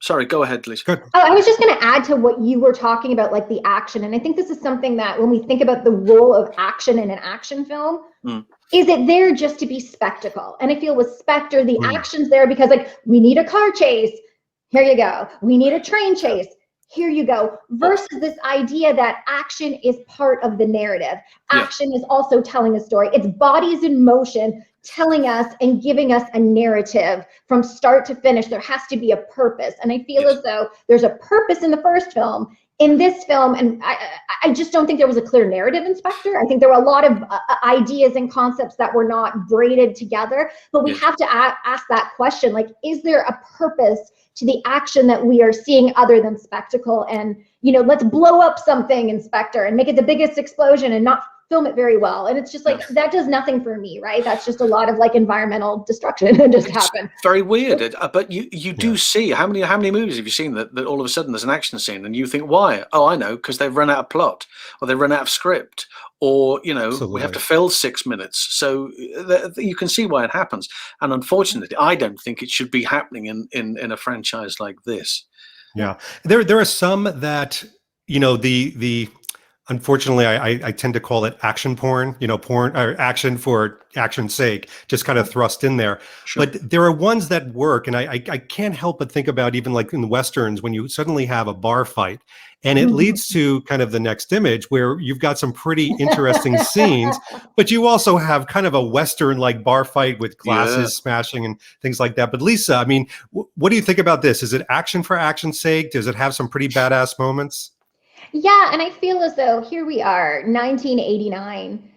Sorry, go ahead, Lisa. Good. Oh, I was just going to add to what you were talking about, like the action. And I think this is something that when we think about the role of action in an action film, is it there just to be spectacle? And I feel with Spectre, the action's there because like we need a car chase. Here you go. We need a train chase. Here you go. Versus this idea that action is part of the narrative. Action is also telling a story. It's bodies in motion telling us and giving us a narrative from start to finish. There has to be a purpose. And I feel as though there's a purpose in the first film. In this film, and I just don't think there was a clear narrative in Spectre. I think there were a lot of ideas and concepts that were not braided together. But we have to ask that question, like, is there a purpose to the action that we are seeing other than spectacle? And, let's blow up something in Spectre and make it the biggest explosion and not film it very well. And it's just like, that does nothing for me, right? That's just a lot of like environmental destruction that just happened. Very weird. But you do see, how many movies have you seen that all of a sudden there's an action scene and you think, why? Oh, I know, because they've run out of plot, or they've run out of script, or, we have to fill 6 minutes. So you can see why it happens. And unfortunately, I don't think it should be happening in a franchise like this. Yeah. There are some that, the unfortunately, I tend to call it action porn, porn or action for action's sake, just kind of thrust in there. Sure. But there are ones that work. And I can't help but think about even like in Westerns, when you suddenly have a bar fight and it leads to kind of the next image where you've got some pretty interesting scenes, but you also have kind of a Western like bar fight with glasses smashing and things like that. But Lisa, I mean, what do you think about this? Is it action for action's sake? Does it have some pretty badass moments? Yeah, and I feel as though here we are, 1989.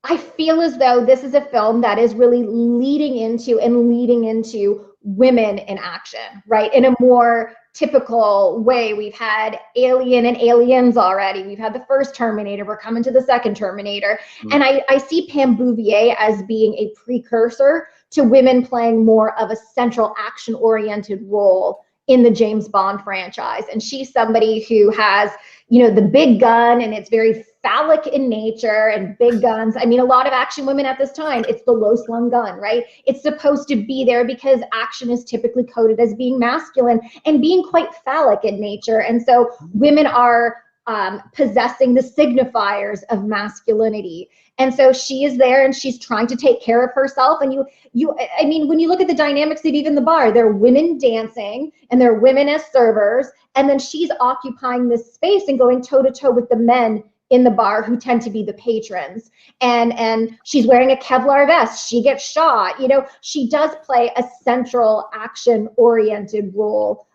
I feel as though this is a film that is really leading into women in action, right? In a more typical way. We've had Alien and Aliens already. We've had the first Terminator. We're coming to the second Terminator. And I see Pam Bouvier as being a precursor to women playing more of a central action-oriented role in the James Bond franchise. And she's somebody who has, the big gun, and it's very phallic in nature, and big guns. I mean, a lot of action women at this time, it's the low slung gun, right? It's supposed to be there because action is typically coded as being masculine and being quite phallic in nature. And so women are possessing the signifiers of masculinity. And so she is there and she's trying to take care of herself. And I mean, when you look at the dynamics of even the bar, there are women dancing and there are women as servers. And then she's occupying this space and going toe to toe with the men in the bar who tend to be the patrons. And she's wearing a Kevlar vest. She gets shot. She does play a central action oriented role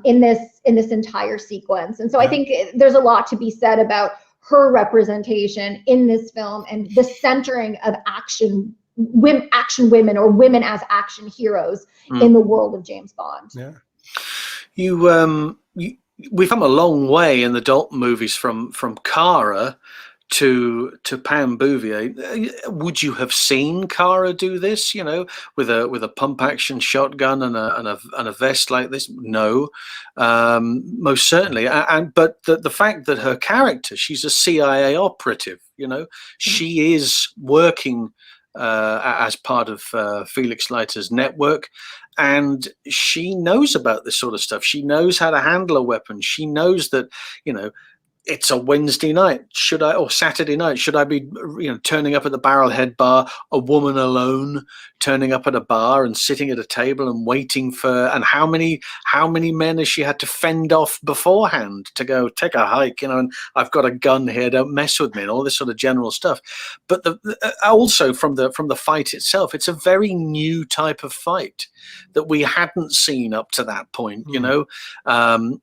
in this entire sequence. And so I think there's a lot to be said about her representation in this film and the centering of action women or women as action heroes in the world of James Bond. Yeah. We've come a long way in the Dalton movies from Cara to Pam Bouvier. Would you have seen Cara do this? With a pump action shotgun and a vest like this? No, most certainly. But the fact that her character, she's a CIA operative. She is working as part of Felix Leiter's network. And she knows about this sort of stuff. She knows how to handle a weapon. She knows that, it's a Wednesday night, or Saturday night, should I be, turning up at the Barrelhead Bar, a woman alone, turning up at a bar and sitting at a table and waiting and how many men has she had to fend off beforehand to go take a hike, and I've got a gun here, don't mess with me, and all this sort of general stuff. But also from the fight itself, it's a very new type of fight that we hadn't seen up to that point.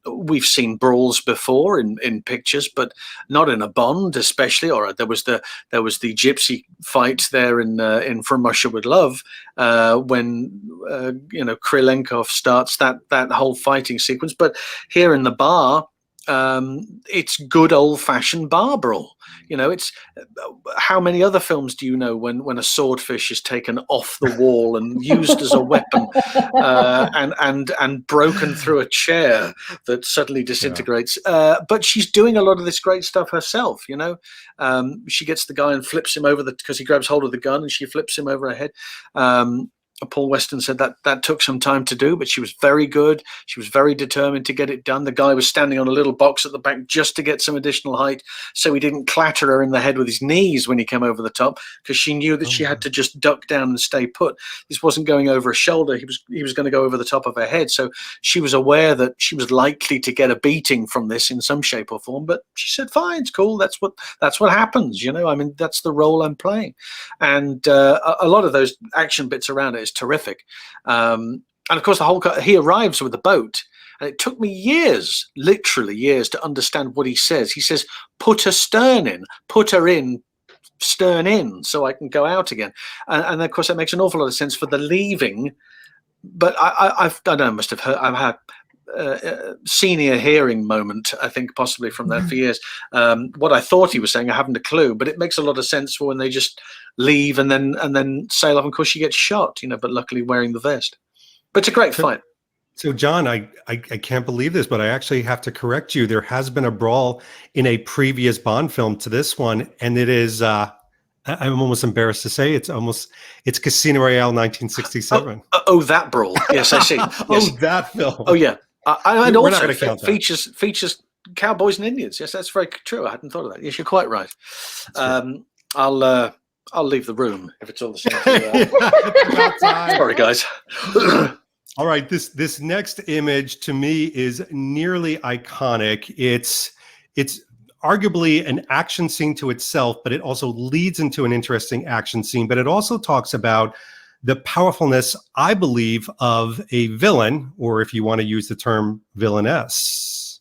We've seen brawls before in pictures, but not in a Bond, especially. Or there was the gypsy fight there in From Russia with Love, when Krylenkov starts that whole fighting sequence. But here in the bar, it's good old-fashioned bar brawl. It's how many other films do you know when a swordfish is taken off the wall and used as a weapon, and broken through a chair that suddenly disintegrates. But she's doing a lot of this great stuff herself. She gets the guy and flips him over because he grabs hold of the gun and she flips him over her head. Paul Weston said that took some time to do, but she was very good. She was very determined to get it done. The guy was standing on a little box at the back just to get some additional height, so he didn't clatter her in the head with his knees when he came over the top, because she knew that she had to just duck down and stay put. This wasn't going over a shoulder. He was going to go over the top of her head. So she was aware that she was likely to get a beating from this in some shape or form, but she said, fine, it's cool. That's what happens. That's the role I'm playing. And a lot of those action bits around it is terrific. And of course, he arrives with the boat, and it took me years, literally years, to understand what he says. He says, put her stern in, put her in, stern in, so I can go out again. And of course, that makes an awful lot of sense for the leaving. But I don't know, I've had senior hearing moment, I think, possibly from that for years. What I thought he was saying, I haven't a clue, but it makes a lot of sense for when they just leave and then sail off. And of course, she gets shot, but luckily wearing the vest. But it's a great fight. So, John, I can't believe this, but I actually have to correct you. There has been a brawl in a previous Bond film to this one, and it is, I'm almost embarrassed to say, it's Casino Royale 1967. Oh, that brawl. Yes, I see. Yes. That film. Oh, yeah. And We're also not gonna count that. features cowboys and Indians. Yes, that's very true. I hadn't thought of that. Yes, you're quite right. I'll leave the room if it's all the same to you. Sorry, guys. All right, this next image to me is nearly iconic. It's arguably an action scene to itself, but it also leads into an interesting action scene. But it also talks about the powerfulness, I believe, of a villain, or if you want to use the term villainess.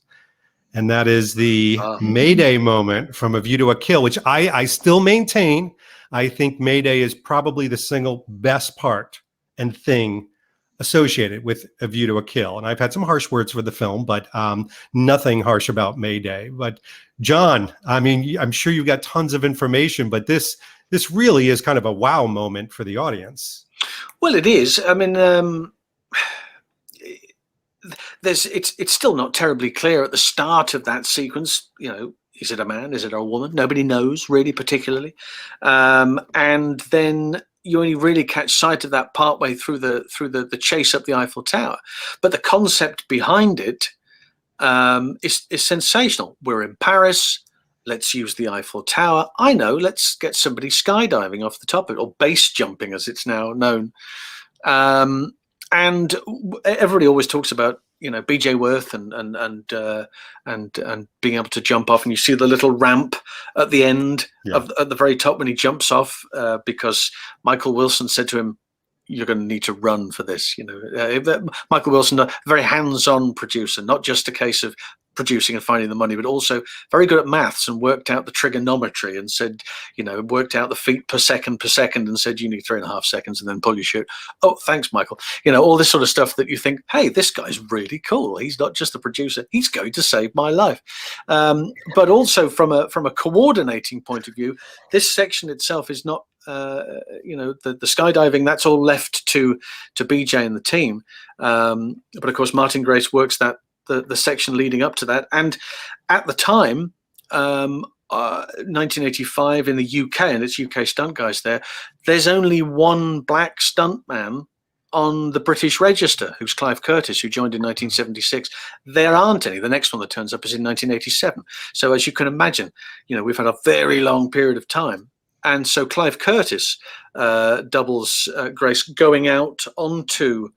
And that is the Mayday moment from A View to a Kill, which I still maintain. I think Mayday is probably the single best part and thing associated with A View to a Kill. And I've had some harsh words for the film, but nothing harsh about Mayday. But Jon, I mean, I'm sure you've got tons of information, but this really is kind of a wow moment for the audience. Well, it is. I mean, it's still not terribly clear at the start of that sequence. You know, is it a man? Is it a woman? Nobody knows really particularly. And then you only really catch sight of that partway through the chase up the Eiffel Tower. But the concept behind it is sensational. We're in Paris. Let's use the Eiffel Tower. I know, let's get somebody skydiving off the top of it, or base jumping as it's now known. And everybody always talks about, you know, BJ Worth and being able to jump off, and you see the little ramp at the end at the very top when he jumps off, because Michael Wilson said to him, "You're going to need to run for this." You know, Michael Wilson, a very hands-on producer, not just a case of producing and finding the money, but also very good at maths and worked out the trigonometry and said, you know, worked out the feet per second and said, you need 3.5 seconds and then pull your chute. Oh, thanks, Michael. You know, all this sort of stuff that you think, hey, this guy's really cool. He's not just a producer. He's going to save my life. But also from a coordinating point of view, this section itself is not, you know, the skydiving, that's all left to BJ and the team. But of course, Martin Grace works the section leading up to that. And at the time, 1985 in the UK, and it's UK stunt guys there's only one black stuntman on the British register, who's Clive Curtis, who joined in 1976. There aren't any. The next one that turns up is in 1987. So as you can imagine, you know, we've had a very long period of time. And so Clive Curtis doubles Grace going out onto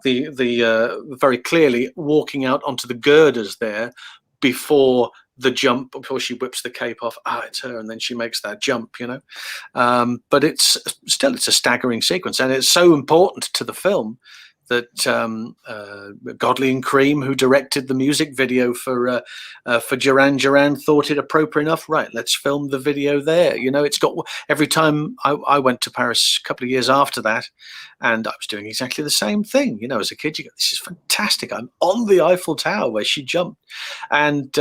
the very clearly walking out onto the girders there before the jump, before she whips the cape off. It's her, and then she makes that jump, you know. But it's a staggering sequence, and it's so important to the film that Godley and Cream, who directed the music video for Duran Duran, thought it appropriate enough. Right, let's film the video there. You know, it's got, every time I went to Paris a couple of years after that, and I was doing exactly the same thing. You know, as a kid, you go, this is fantastic. I'm on the Eiffel Tower where she jumped, and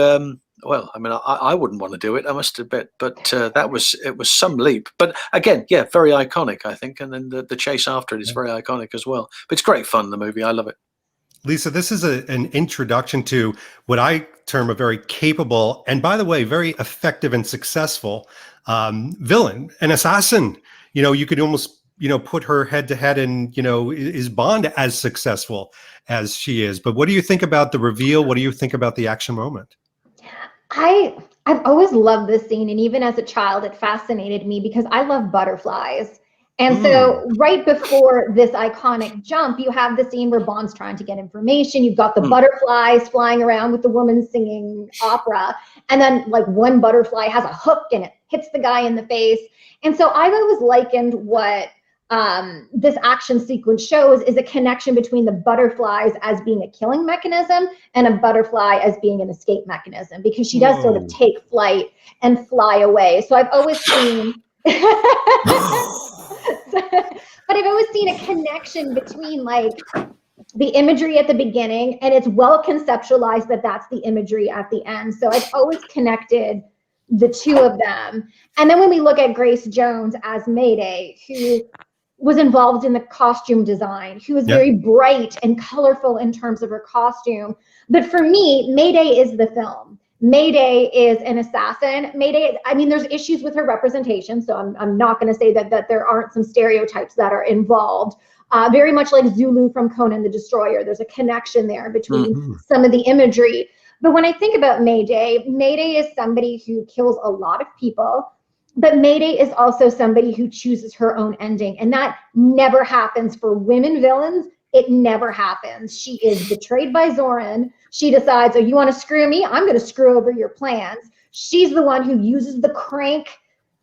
well, I mean, I wouldn't want to do it, I must admit, but it was some leap. But again, yeah, very iconic, I think. And then the chase after it is very iconic as well. But it's great fun, the movie. I love it. Lisa, this is an introduction to what I term a very capable, and by the way, very effective and successful villain, an assassin. You know, you could almost, you know, put her head to head, and, you know, is Bond as successful as she is? But what do you think about the reveal? What do you think about the action moment? I've always loved this scene, and even as a child, it fascinated me because I love butterflies. And so right before this iconic jump, you have the scene where Bond's trying to get information. You've got the butterflies flying around with the woman singing opera. And then like one butterfly has a hook and it hits the guy in the face. And so I've always likened what this action sequence shows is a connection between the butterflies as being a killing mechanism and a butterfly as being an escape mechanism, because she does sort of take flight and fly away. So I've always seen but I've always seen a connection between like the imagery at the beginning, and it's well conceptualized that that's the imagery at the end. So I've always connected the two of them. And then when we look at Grace Jones as Mayday, who was involved in the costume design, who was very bright and colorful in terms of her costume. But for me, Mayday is the film. Mayday is an assassin. Mayday, I mean, there's issues with her representation, so I'm not going to say that there aren't some stereotypes that are involved. Very much like Zulu from Conan the Destroyer. There's a connection there between some of the imagery. But when I think about Mayday, Mayday is somebody who kills a lot of people, but Mayday is also somebody who chooses her own ending. And that never happens for women villains. It never happens. She is betrayed by Zorin. She decides, oh, you want to screw me? I'm going to screw over your plans. She's the one who uses the crank.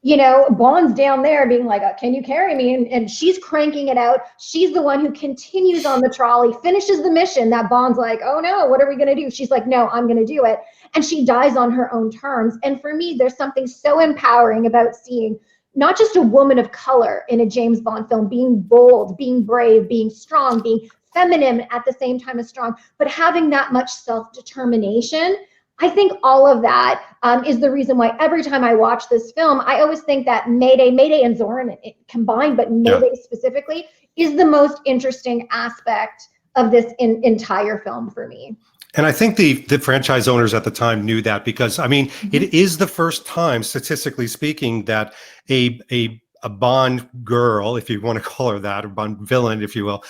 You know, Bond's down there being like, can you carry me? And she's cranking it out. She's the one who continues on the trolley, finishes the mission that Bond's like, oh no, what are we going to do? She's like, no, I'm going to do it. And she dies on her own terms. And for me, there's something so empowering about seeing not just a woman of color in a James Bond film being bold, being brave, being strong, being feminine at the same time as strong, but having that much self-determination. I think all of that is the reason why every time I watch this film, I always think that Mayday and Zorin combined, but Mayday specifically, is the most interesting aspect of this entire film for me. And I think the franchise owners at the time knew that, because, I mean, it is the first time, statistically speaking, that a Bond girl, if you want to call her that, or Bond villain, if you will,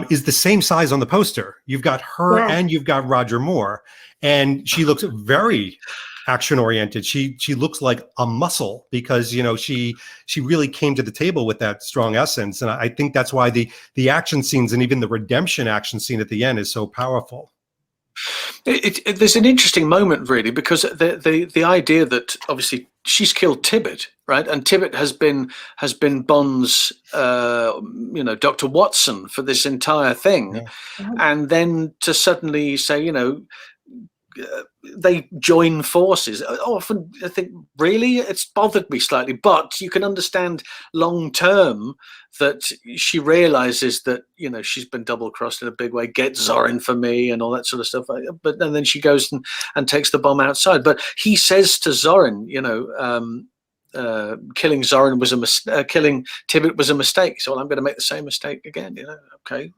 is the same size on the poster. You've got her and you've got Roger Moore. And she looks very action oriented. She looks like a muscle, because, you know, she really came to the table with that strong essence. And I think that's why the action scenes and even the redemption action scene at the end is so powerful. There's an interesting moment, really, because the idea that obviously she's killed Tibbet, right? And Tibbet has been Bond's Dr. Watson for this entire thing. Yeah. And then to suddenly say, you know, they join forces. Often I think, really, it's bothered me slightly, but you can understand long term that she realizes that, you know, she's been double crossed in a big way. Get Zorin for me and all that sort of stuff. But and then she goes and takes the bomb outside. But he says to Zorin, you know, killing Zorin was a mistake. Killing Tibbet was a mistake. So, well, I'm going to make the same mistake again. You know, okay.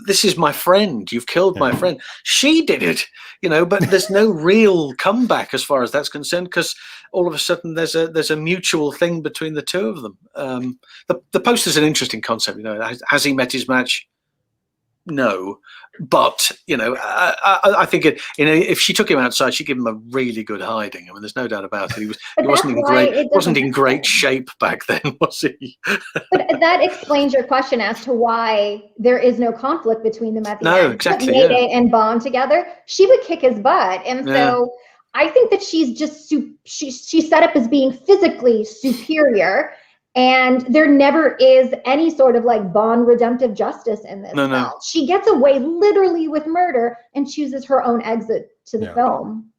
This is my friend. You've killed my friend. She did it, you know, but there's no real comeback as far as that's concerned, because all of a sudden there's a mutual thing between the two of them. The poster's an interesting concept, you know. Has he met his match? No, but, you know, I think if she took him outside, she'd give him a really good hiding. I mean, there's no doubt about it. He wasn't in great shape back then, was he? But that explains your question as to why there is no conflict between them at the end. No, exactly. Put Mayday and Bond together, she would kick his butt, and so I think that she's just she's set up as being physically superior. And there never is any sort of like Bond redemptive justice in this film. No. She gets away literally with murder and chooses her own exit to the film.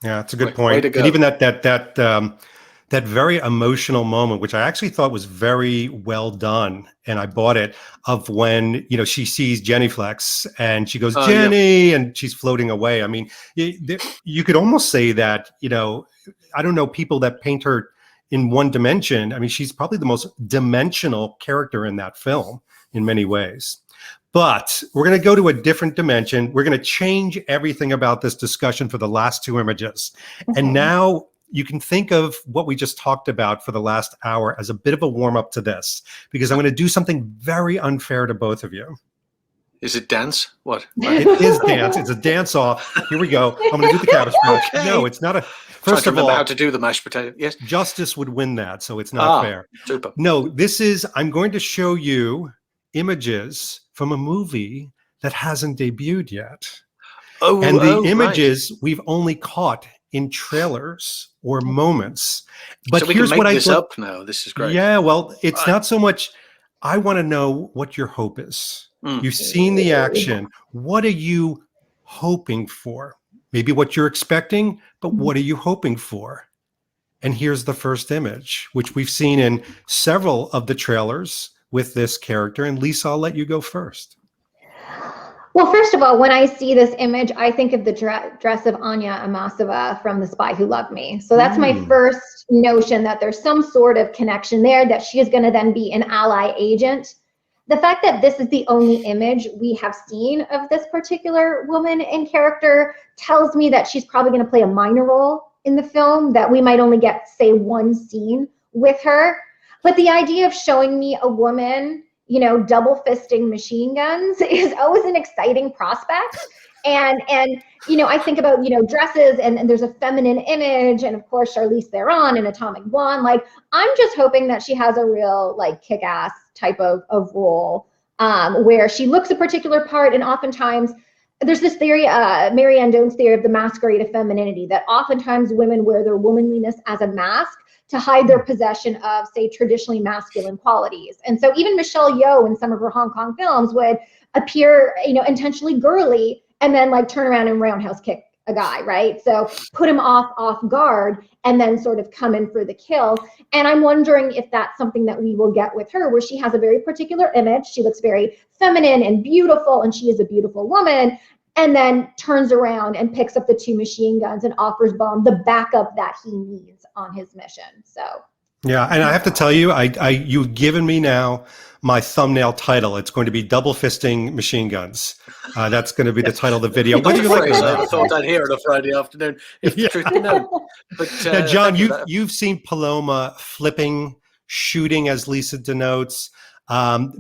Yeah, it's a good point. And even that very emotional moment, which I actually thought was very well done, and I bought it, of when, you know, she sees Jenny Flex and she goes, Jenny, and she's floating away. I mean, you could almost say that, you know, I don't know, people that paint her in one dimension. I mean, she's probably the most dimensional character in that film in many ways. But we're going to go to a different dimension. We're going to change everything about this discussion for the last two images. And now you can think of what we just talked about for the last hour as a bit of a warm up to this, because I'm going to do something very unfair to both of you. Is it dance? What? It is dance. It's a dance off. Here we go. I'm going to do the cabbage patch. Okay. No, it's not a... First of all, how to do the mashed potato. Yes. Justice would win that, so it's not fair. Super. No, I'm going to show you images from a movie that hasn't debuted yet. And the images we've only caught in trailers or moments. But so we here's can make what this up now. This is great. Yeah, well, it's not so much. I want to know what your hope is. You've seen the action. What are you hoping for? Maybe what you're expecting, but what are you hoping for? And here's the first image, which we've seen in several of the trailers with this character. And Lisa, I'll let you go first. Well, first of all, when I see this image, I think of the dress of Anya Amasova from The Spy Who Loved Me. So that's my first notion, that there's some sort of connection there, that she is going to then be an ally agent. The fact that this is the only image we have seen of this particular woman and character tells me that she's probably going to play a minor role in the film, that we might only get, say, one scene with her. But the idea of showing me a woman double fisting machine guns is always an exciting prospect. And I think about, dresses, and there's a feminine image, and of course Charlize Theron in Atomic Blonde. Like, I'm just hoping that she has a real like kick-ass type of role, where she looks a particular part. And oftentimes there's this theory, Marianne Doan's theory of the masquerade of femininity, that oftentimes women wear their womanliness as a mask to hide their possession of, say, traditionally masculine qualities. And so even Michelle Yeoh in some of her Hong Kong films would appear, intentionally girly, and then like turn around and roundhouse kick a guy, right? So put him off guard, and then sort of come in for the kill. And I'm wondering if that's something that we will get with her, where she has a very particular image. She looks very feminine and beautiful, and she is a beautiful woman, and then turns around and picks up the 2 machine guns and offers Bond the backup that he needs on his mission. So yeah, and I have to tell you, you've given me now my thumbnail title. It's going to be Double Fisting Machine Guns. That's going to be the title of the video. What do you like? I thought I'd hear on a Friday afternoon, if the truth be known. But now, John, you've seen Paloma flipping, shooting, as Lisa denotes,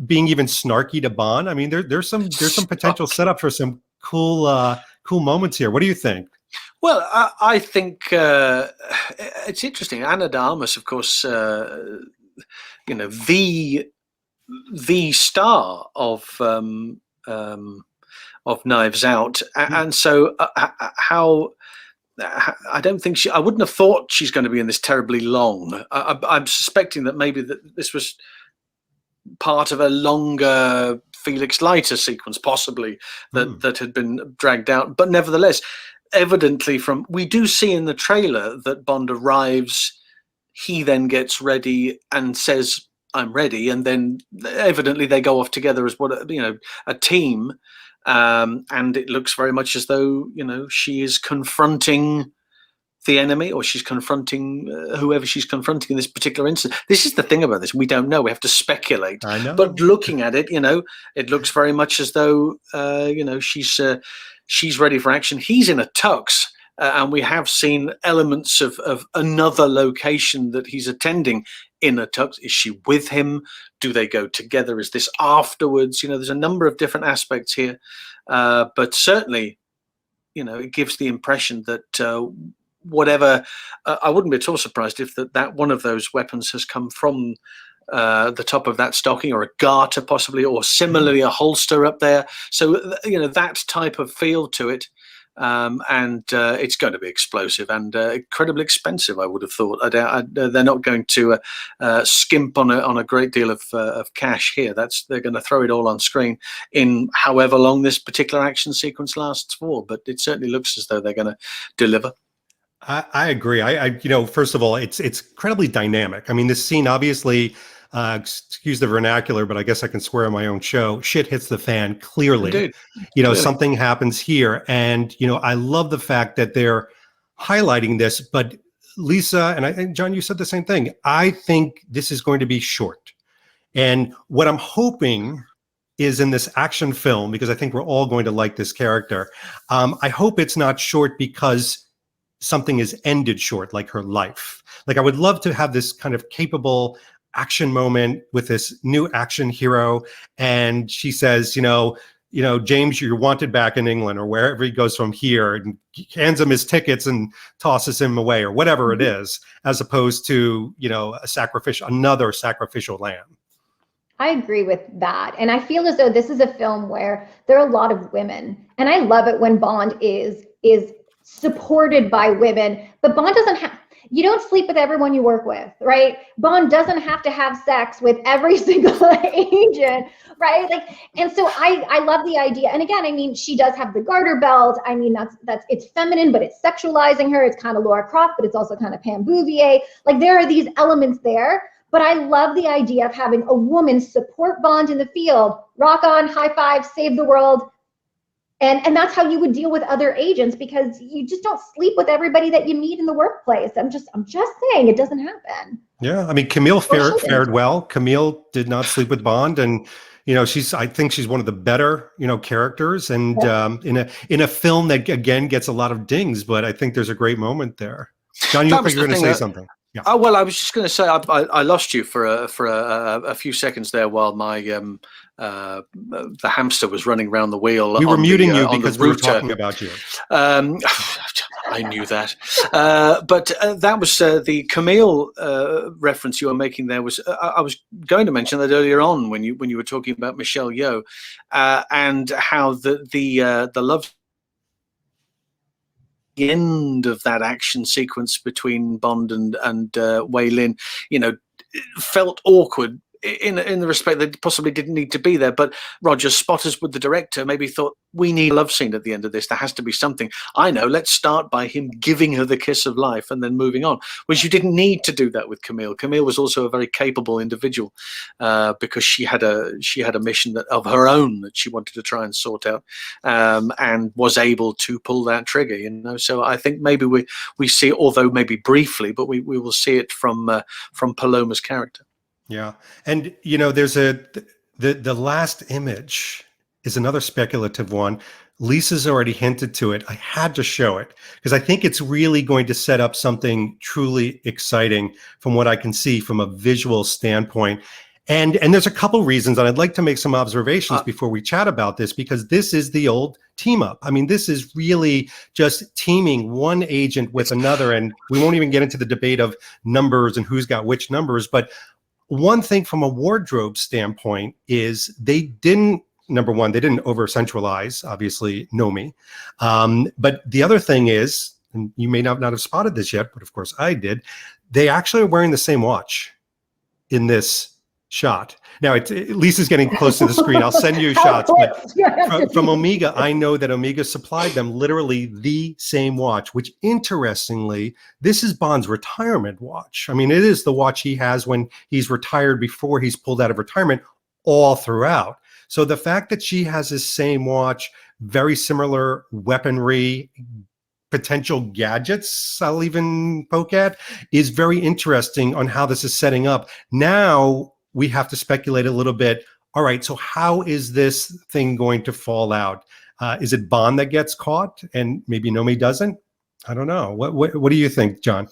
being even snarky to Bond. I mean, there's some potential setup for some cool moments here. What do you think? Well, I think it's interesting. Ana de Armas, of course, the star of Knives Out, and so how I don't think I wouldn't have thought she's going to be in this terribly long. I'm suspecting that maybe this was part of a longer Felix Leiter sequence, possibly that had been dragged out, but nevertheless. Evidently, we do see in the trailer that Bond arrives, he then gets ready and says, "I'm ready," and then evidently they go off together as a team, and it looks very much as though she is confronting the enemy, or she's confronting whoever she's confronting in this particular instance. This is the thing about this: we don't know. We have to speculate. I know. But looking at it, it looks very much as though she's ready for action. He's in a tux, and we have seen elements of another location that he's attending in a tux. Is she with him? Do they go together? Is this afterwards? There's a number of different aspects here, but certainly, it gives the impression that whatever, I wouldn't be at all surprised if that one of those weapons has come from the top of that stocking, or a garter possibly, or similarly a holster up there. So that type of feel to it, and it's going to be explosive and incredibly expensive, I would have thought. They're not going to skimp on a great deal of cash here. They're going to throw it all on screen in however long this particular action sequence lasts for, but it certainly looks as though they're going to deliver. I agree. First of all, it's incredibly dynamic. I mean, this scene, obviously, excuse the vernacular, but I guess I can swear on my own show, shit hits the fan clearly. Indeed. Clearly. Something happens here. And, I love the fact that they're highlighting this, but Lisa, and I think, John, you said the same thing. I think this is going to be short. And what I'm hoping is in this action film, because I think we're all going to like this character, I hope it's not short because something is ended short, like her life. Like, I would love to have this kind of capable action moment with this new action hero, and she says, James, you're wanted back in England, or wherever he goes from here, and hands him his tickets and tosses him away, or whatever it is, as opposed to another sacrificial lamb. I agree with that. And I feel as though this is a film where there are a lot of women, and I love it when Bond is supported by women, but Bond doesn't have, you don't sleep with everyone you work with, right? Bond doesn't have to have sex with every single agent, right? And so I love the idea. And again, I mean, she does have the garter belt. I mean, it's feminine, but it's sexualizing her. It's kind of Laura Croft, but it's also kind of Pam Bouvier. Like, there are these elements there, but I love the idea of having a woman support Bond in the field, rock on, high five, save the world. And that's how you would deal with other agents, because you just don't sleep with everybody that you meet in the workplace. I'm just saying, it doesn't happen. Yeah, I mean, Camille fared well. Camille did not sleep with Bond, and I think she's one of the better characters, and in a film that again gets a lot of dings, but I think there's a great moment there. John, you think you're going to say something? Yeah. Oh, well, I was just going to say I lost you for a few seconds there while my the hamster was running around the wheel. We were on muting the, you on the because we were router. talking about you. I knew that, but that was the Camille reference you were making. There was I was going to mention that earlier on when you were talking about Michelle Yeoh and how the love. The end of that action sequence between Bond and Wei Lin, felt awkward in the respect that it possibly didn't need to be there. But Roger Spotters, with the director, maybe thought, we need a love scene at the end of this. There has to be something. I know, let's start by him giving her the kiss of life and then moving on, which you didn't need to do that with Camille. Camille was also a very capable individual because she had a mission of her own that she wanted to try and sort out and was able to pull that trigger, So I think maybe we see, although maybe briefly, but we will see it from Paloma's character. Yeah. And, there's the last image is another speculative one. Lisa's already hinted to it. I had to show it because I think it's really going to set up something truly exciting from what I can see from a visual standpoint. And there's a couple reasons, and I'd like to make some observations before we chat about this, because this is the old team up. I mean, this is really just teaming one agent with another, and we won't even get into the debate of numbers and who's got which numbers, but one thing from a wardrobe standpoint is number one, they didn't over centralize, obviously, Nomi. But the other thing is, and you may not have spotted this yet, but of course I did, they actually are wearing the same watch in this shot. Now, Lisa's getting close to the screen. I'll send you shots. But from Omega, I know that Omega supplied them literally the same watch, which interestingly, this is Bond's retirement watch. I mean, it is the watch he has when he's retired before he's pulled out of retirement all throughout. So the fact that she has this same watch, very similar weaponry, potential gadgets I'll even poke at, is very interesting on how this is setting up. Now, we have to speculate a little bit. All right, so how is this thing going to fall out? Is it Bond that gets caught and maybe Nomi doesn't? I don't know. What do you think, John?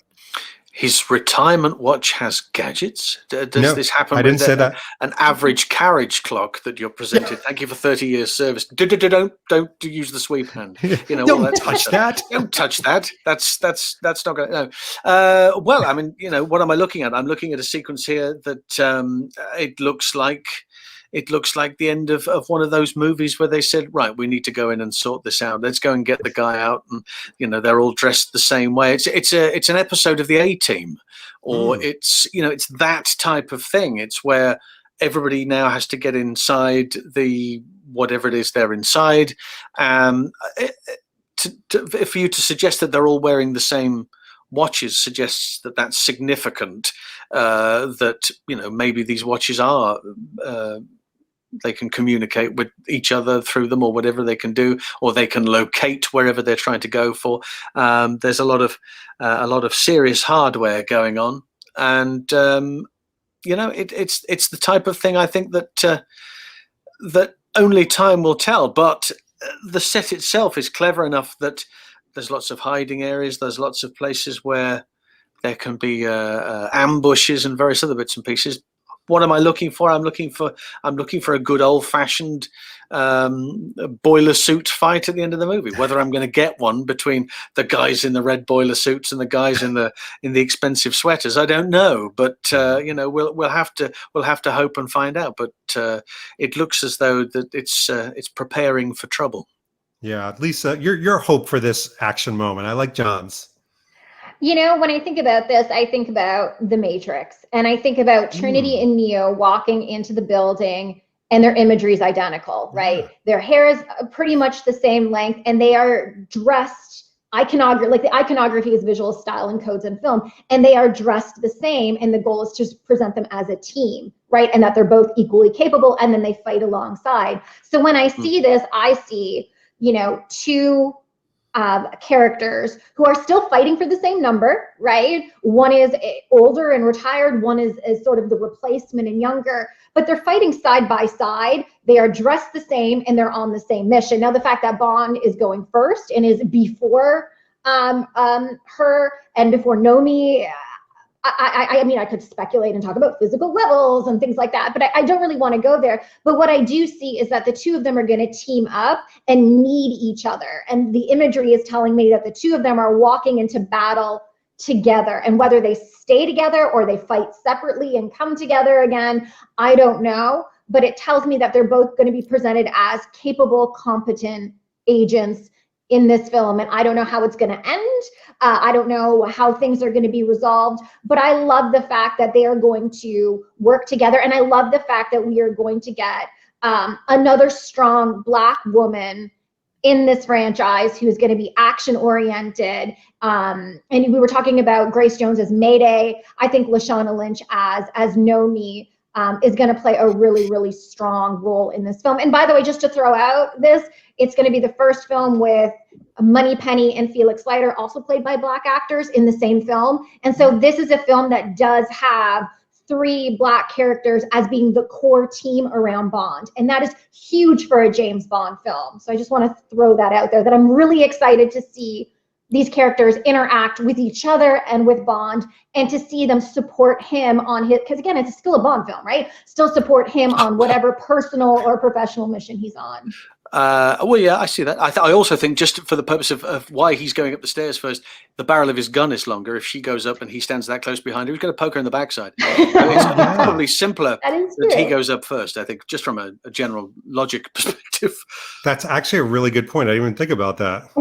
His retirement watch has gadgets. Does this happen? I didn't say that. An average carriage clock that you're presented. Thank you for 30 years service. Don't use the sweep hand. Don't touch that. Don't touch that. That's not going to. No. Well, I mean, what am I looking at? I'm looking at a sequence here that it looks like the end of one of those movies where they said, right, we need to go in and sort this out. Let's go and get the guy out. And, they're all dressed the same way. It's an episode of the A-Team, or it's that type of thing. It's where everybody now has to get inside the, whatever it is they're inside. For you to suggest that they're all wearing the same watches suggests that that's significant, that, maybe these watches are, they can communicate with each other through them, or whatever they can do, or they can locate wherever they're trying to go for. There's a lot of serious hardware going on, and it's the type of thing I think that only time will tell. But the set itself is clever enough that there's lots of hiding areas. There's lots of places where there can be ambushes and various other bits and pieces. What am I looking for? I'm looking for a good old-fashioned boiler suit fight at the end of the movie. Whether I'm going to get one between the guys in the red boiler suits and the guys in the expensive sweaters, I don't know. But we'll have to hope and find out. But it looks as though that it's preparing for trouble. Yeah, Lisa, your hope for this action moment. I like John's. When I think about this, I think about The Matrix, and I think about Trinity and Neo walking into the building, and their imagery is identical, right? Yeah. Their hair is pretty much the same length, and they are dressed iconography, like the iconography is visual style and codes in film, and they are dressed the same, and the goal is to present them as a team, right? And that they're both equally capable, and then they fight alongside. So when I see this, I see, two characters who are still fighting for the same number, right? One is older and retired, one is sort of the replacement and younger, but they're fighting side by side. They are dressed the same and they're on the same mission. Now, the fact that Bond is going first and is before her and before Nomi, I mean, I could speculate and talk about physical levels and things like that, but I don't really want to go there. But what I do see is that the two of them are going to team up and need each other. And the imagery is telling me that the two of them are walking into battle together, and whether they stay together or they fight separately and come together again, I don't know. But it tells me that they're both going to be presented as capable, competent agents in this film, and I don't know how it's going to end. I don't know how things are going to be resolved, but I love the fact that they are going to work together, and I love the fact that we are going to get another strong Black woman in this franchise who's going to be action oriented. And we were talking about Grace Jones as Mayday. I think Lashana Lynch as Nomi is going to play a really, really strong role in this film. And by the way, just to throw out this, it's going to be the first film with Moneypenny and Felix Leiter, also played by Black actors, in the same film. And so this is a film that does have 3 Black characters as being the core team around Bond. And that is huge for a James Bond film. So I just want to throw that out there, that I'm really excited to see these characters interact with each other and with Bond, and to see them support him on his, because again, it's still a Bond film, right? Still support him on whatever personal or professional mission he's on. Well, yeah, I see that. I also think, just for the purpose of why he's going up the stairs first, the barrel of his gun is longer. If she goes up and he stands that close behind her, he's going to poke her in the backside. So it's probably simpler that he goes up first, I think, just from a general logic perspective. That's actually a really good point. I didn't even think about that.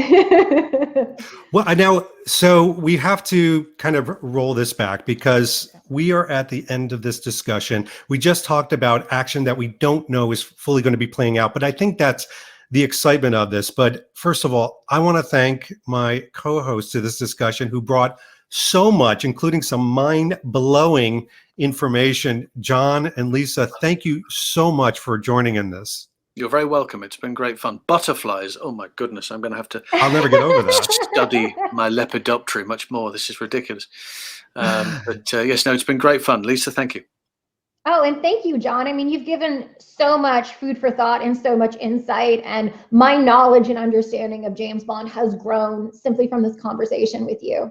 Well, now, so we have to kind of roll this back, because we are at the end of this discussion. We just talked about action that we don't know is fully going to be playing out, but I think that's the excitement of this. But first of all, I want to thank my co-hosts to this discussion who brought so much, including some mind-blowing information. John and Lisa, thank you so much for joining in this. You're very welcome. It's been great fun. Butterflies. Oh my goodness. I'm going to have to I'll never get over that. study my lepidoptery much more. This is ridiculous. But yes, no, it's been great fun. Lisa, thank you. Oh, and thank you, John. I mean, you've given so much food for thought and so much insight, and my knowledge and understanding of James Bond has grown simply from this conversation with you.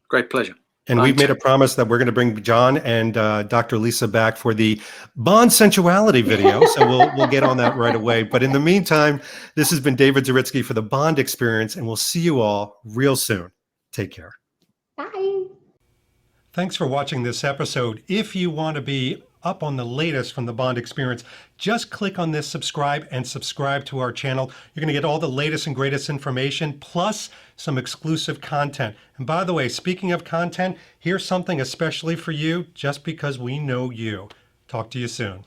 Great pleasure. And we've made a promise that we're going to bring John and Dr. Lisa back for the Bond sensuality video. So we'll get on that right away. But in the meantime, this has been David Zaritsky for the Bond Experience, and we'll see you all real soon. Take care. Bye. Thanks for watching this episode. If you want to be up on the latest from the Bond Experience, just click on this subscribe and subscribe to our channel. You're going to get all the latest and greatest information, plus some exclusive content. And by the way, speaking of content, here's something especially for you, just because we know you. Talk to you soon.